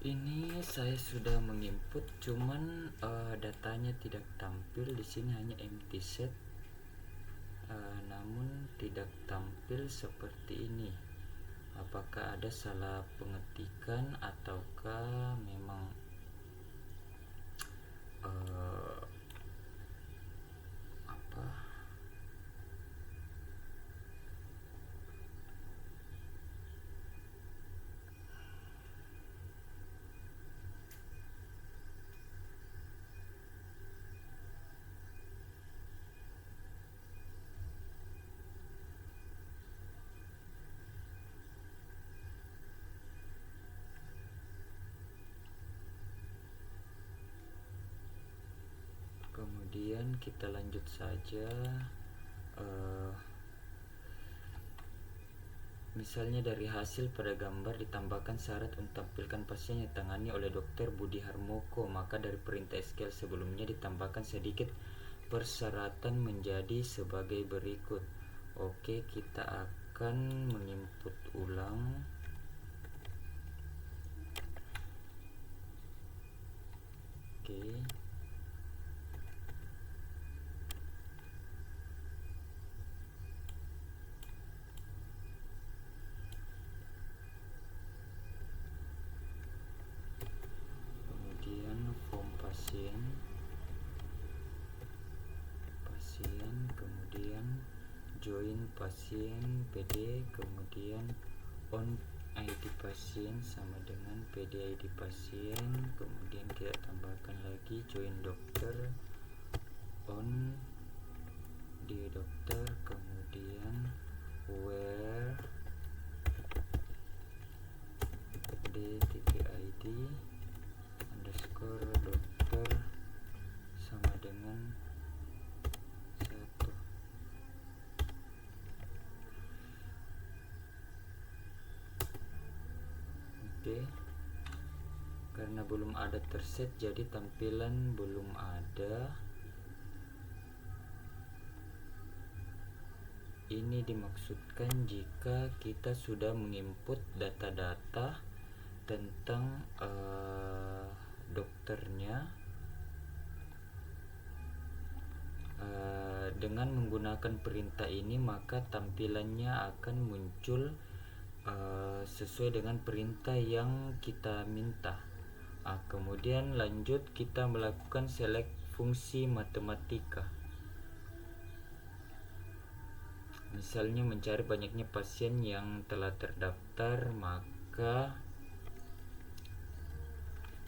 Ini saya sudah menginput, cuman datanya tidak tampil di sini, hanya empty set. Namun tidak tampil seperti ini. Apakah ada salah pengetikan ataukah memang apa? Kemudian kita lanjut saja. Misalnya dari hasil pada gambar ditambahkan syarat untuk tampilkan pasien yang ditangani oleh Dr. Budi Harmoko, maka dari perintah SQL sebelumnya ditambahkan sedikit persyaratan menjadi sebagai berikut. Oke, kita akan menginput ulang. Oke. pasien, kemudian join pasien PD, kemudian on ID pasien sama dengan PD ID pasien, kemudian kita tambahkan lagi join dokter, on di dokter, kemudian where d.id underscore dokter sama dengan 1. Oke, karena belum ada terset jadi tampilan belum ada. Ini dimaksudkan jika kita sudah menginput data-data tentang dokternya dengan menggunakan perintah ini, maka tampilannya akan muncul sesuai dengan perintah yang kita minta. Kemudian lanjut kita melakukan select fungsi matematika. Misalnya mencari banyaknya pasien yang telah terdaftar, maka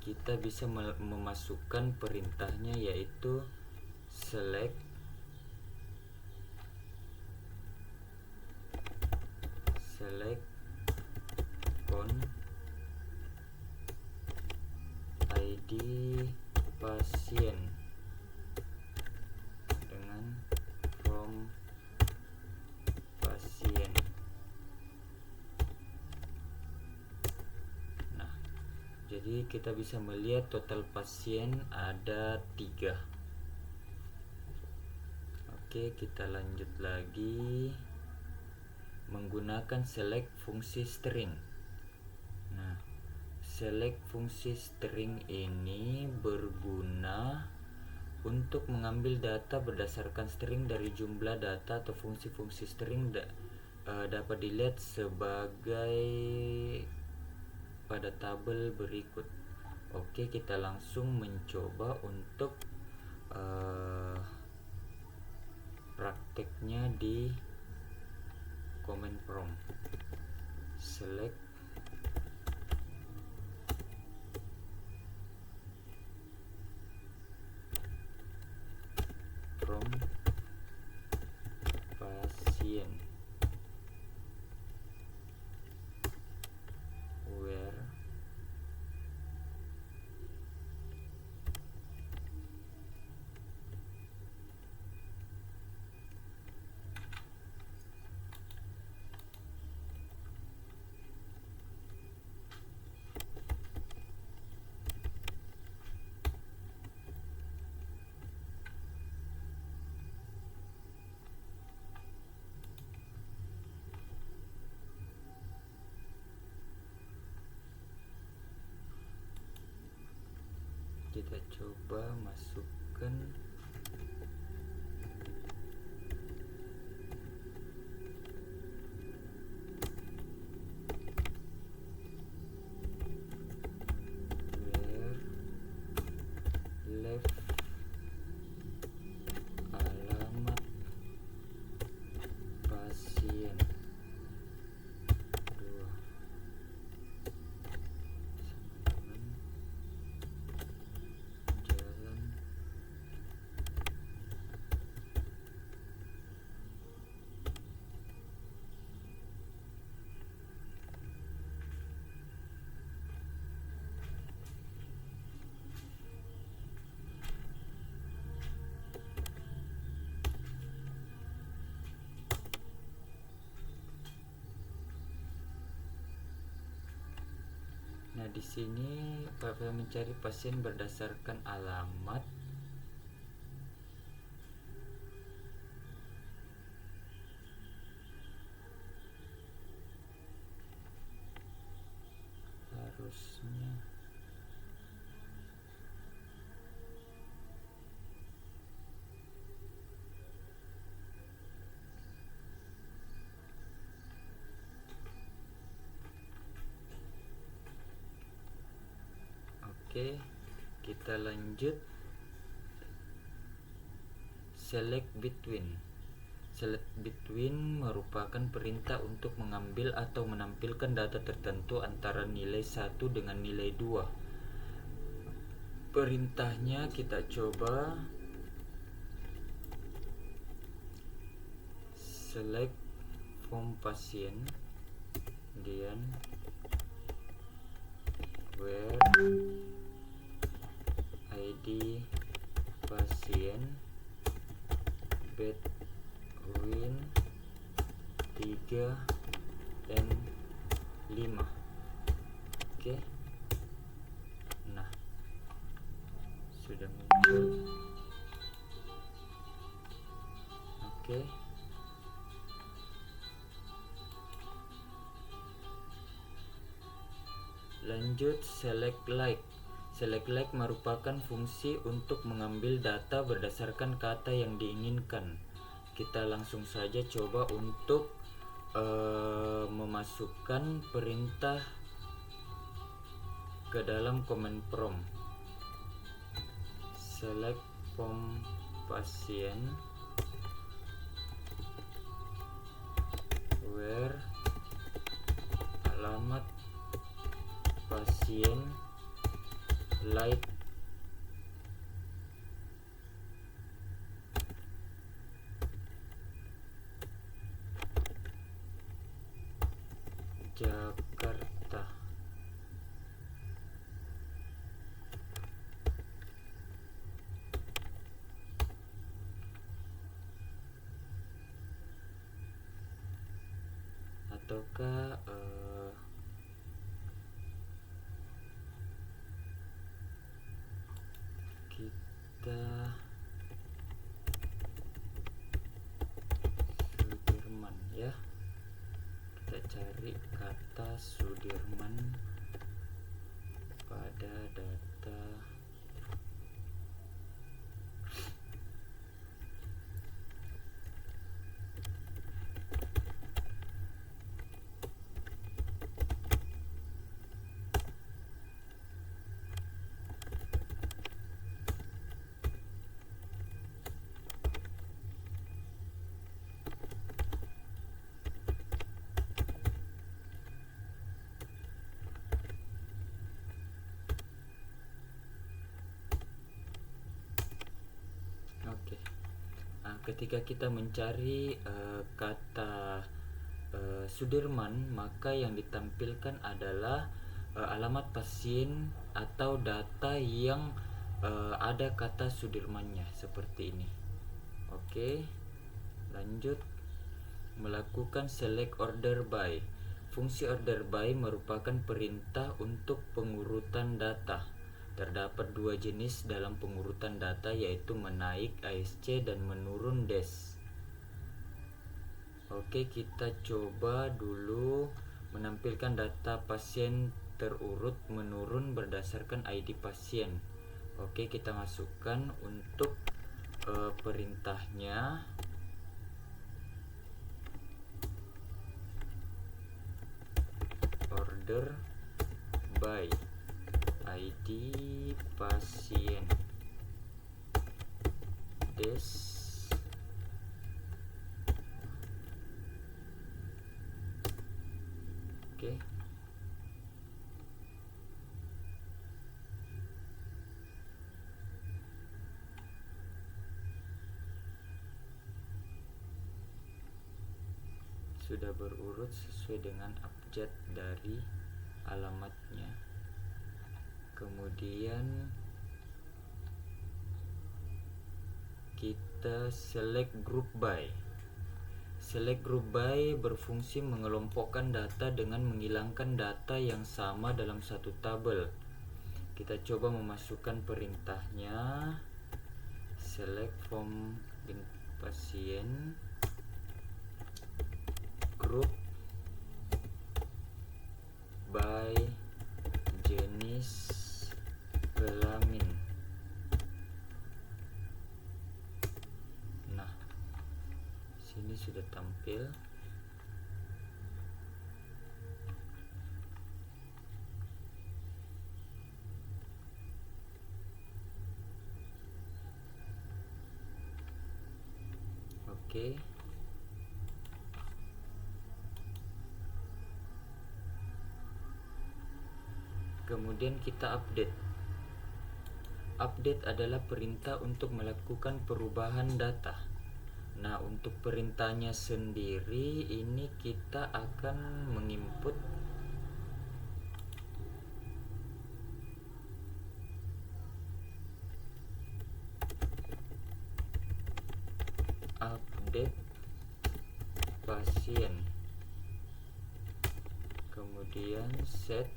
kita bisa memasukkan perintahnya, yaitu select on ID pasien dengan from pasien. Nah, jadi kita bisa melihat total pasien ada 3. Oke, kita lanjut lagi menggunakan select fungsi string. Nah, select fungsi string ini berguna untuk mengambil data berdasarkan string dari jumlah data atau fungsi-fungsi string dapat dilihat sebagai pada tabel berikut. Oke, kita langsung mencoba untuk prakteknya di command prompt. Select from pasien where kita coba masukkan where left alamat pasien 2 jalan Nah, di sini Pak mencari pasien berdasarkan alamat. Harusnya Oke, kita lanjut. Select between. Select between merupakan perintah untuk mengambil atau menampilkan data tertentu antara nilai 1 dengan nilai 2. Perintahnya kita coba. Select from pasien, kemudian where ID pasien between 3 dan 5. Oke. Nah, sudah muncul. Oke. Lanjut, select like. Select like merupakan fungsi untuk mengambil data berdasarkan kata yang diinginkan. Kita langsung saja coba untuk memasukkan perintah ke dalam command prompt. Select from pasien where alamat pasien like Jakarta. Ataukah kita Sudirman ya. Kita cari kata Sudirman pada data Oke. Ketika kita mencari kata Sudirman, maka yang ditampilkan adalah alamat pasien atau data yang ada kata Sudirmannya seperti ini. Oke. Lanjut, melakukan select order by. Fungsi order by merupakan perintah untuk pengurutan data. Terdapat 2 jenis dalam pengurutan data, yaitu menaik ASC dan menurun DES. Oke, kita coba dulu menampilkan data pasien terurut menurun berdasarkan ID pasien. Oke, kita masukkan untuk perintahnya. Order by ID pasien des. Oke. Sudah berurut sesuai dengan abjad dari alamatnya. Kemudian kita select group by. Select group by berfungsi mengelompokkan data dengan menghilangkan data yang sama dalam satu tabel. Kita coba memasukkan perintahnya. Select from pasien group by jenis kelamin. Nah, sini sudah tampil. Oke. Kemudian kita update. Update adalah perintah untuk melakukan perubahan data. Nah, untuk perintahnya sendiri ini kita akan menginput update pasien, kemudian set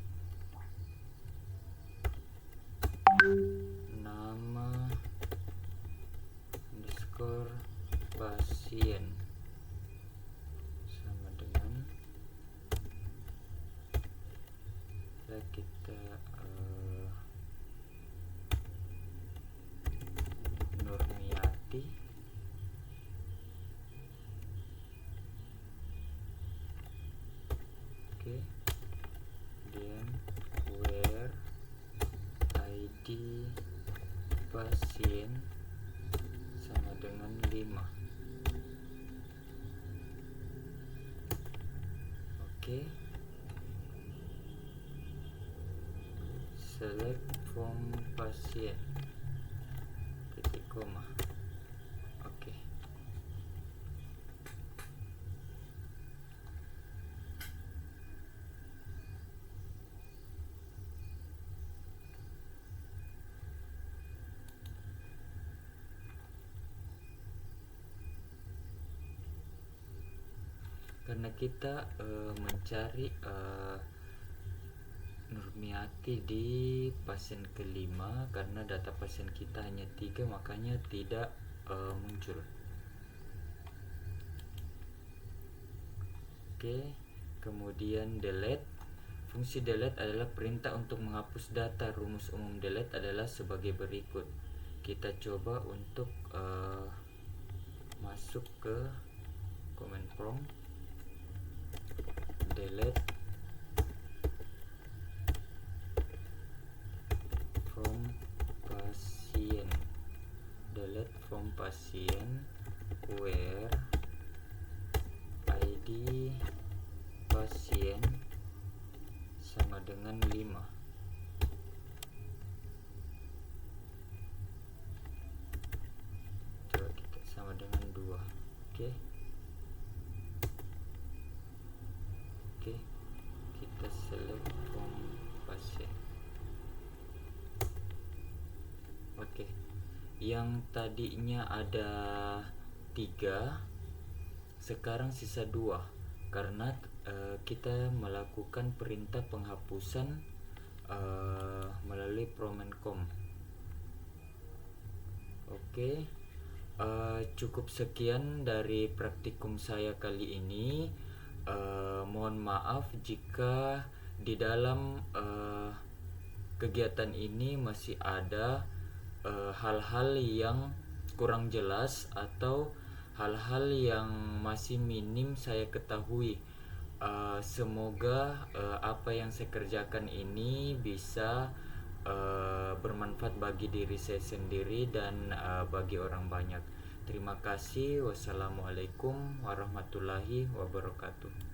nama underscore pasien sama dengan kita Nurmiati. Oke. Kemudian where ID pasien sama dengan 5. Oke. Select from pasien titik koma. Oke. Karena kita mencari Nurmiati di pasien kelima, karena data pasien kita hanya 3, makanya tidak muncul. Oke, kemudian delete. Fungsi delete adalah perintah untuk menghapus data. Rumus umum delete adalah sebagai berikut. Kita coba untuk masuk ke command prompt, delete from pasien where ID pasien sama dengan 5. Coba kita sama dengan 2. Oke. Oke, kita select from pasien. Oke. Yang tadinya ada 3, sekarang sisa 2 karena kita melakukan perintah penghapusan melalui promencom. Oke, cukup sekian dari praktikum saya kali ini. Mohon maaf jika di dalam kegiatan ini masih ada hal-hal yang kurang jelas atau hal-hal yang masih minim saya ketahui. Semoga apa yang saya kerjakan ini bisa bermanfaat bagi diri saya sendiri dan bagi orang banyak. Terima kasih. Wassalamualaikum warahmatullahi wabarakatuh.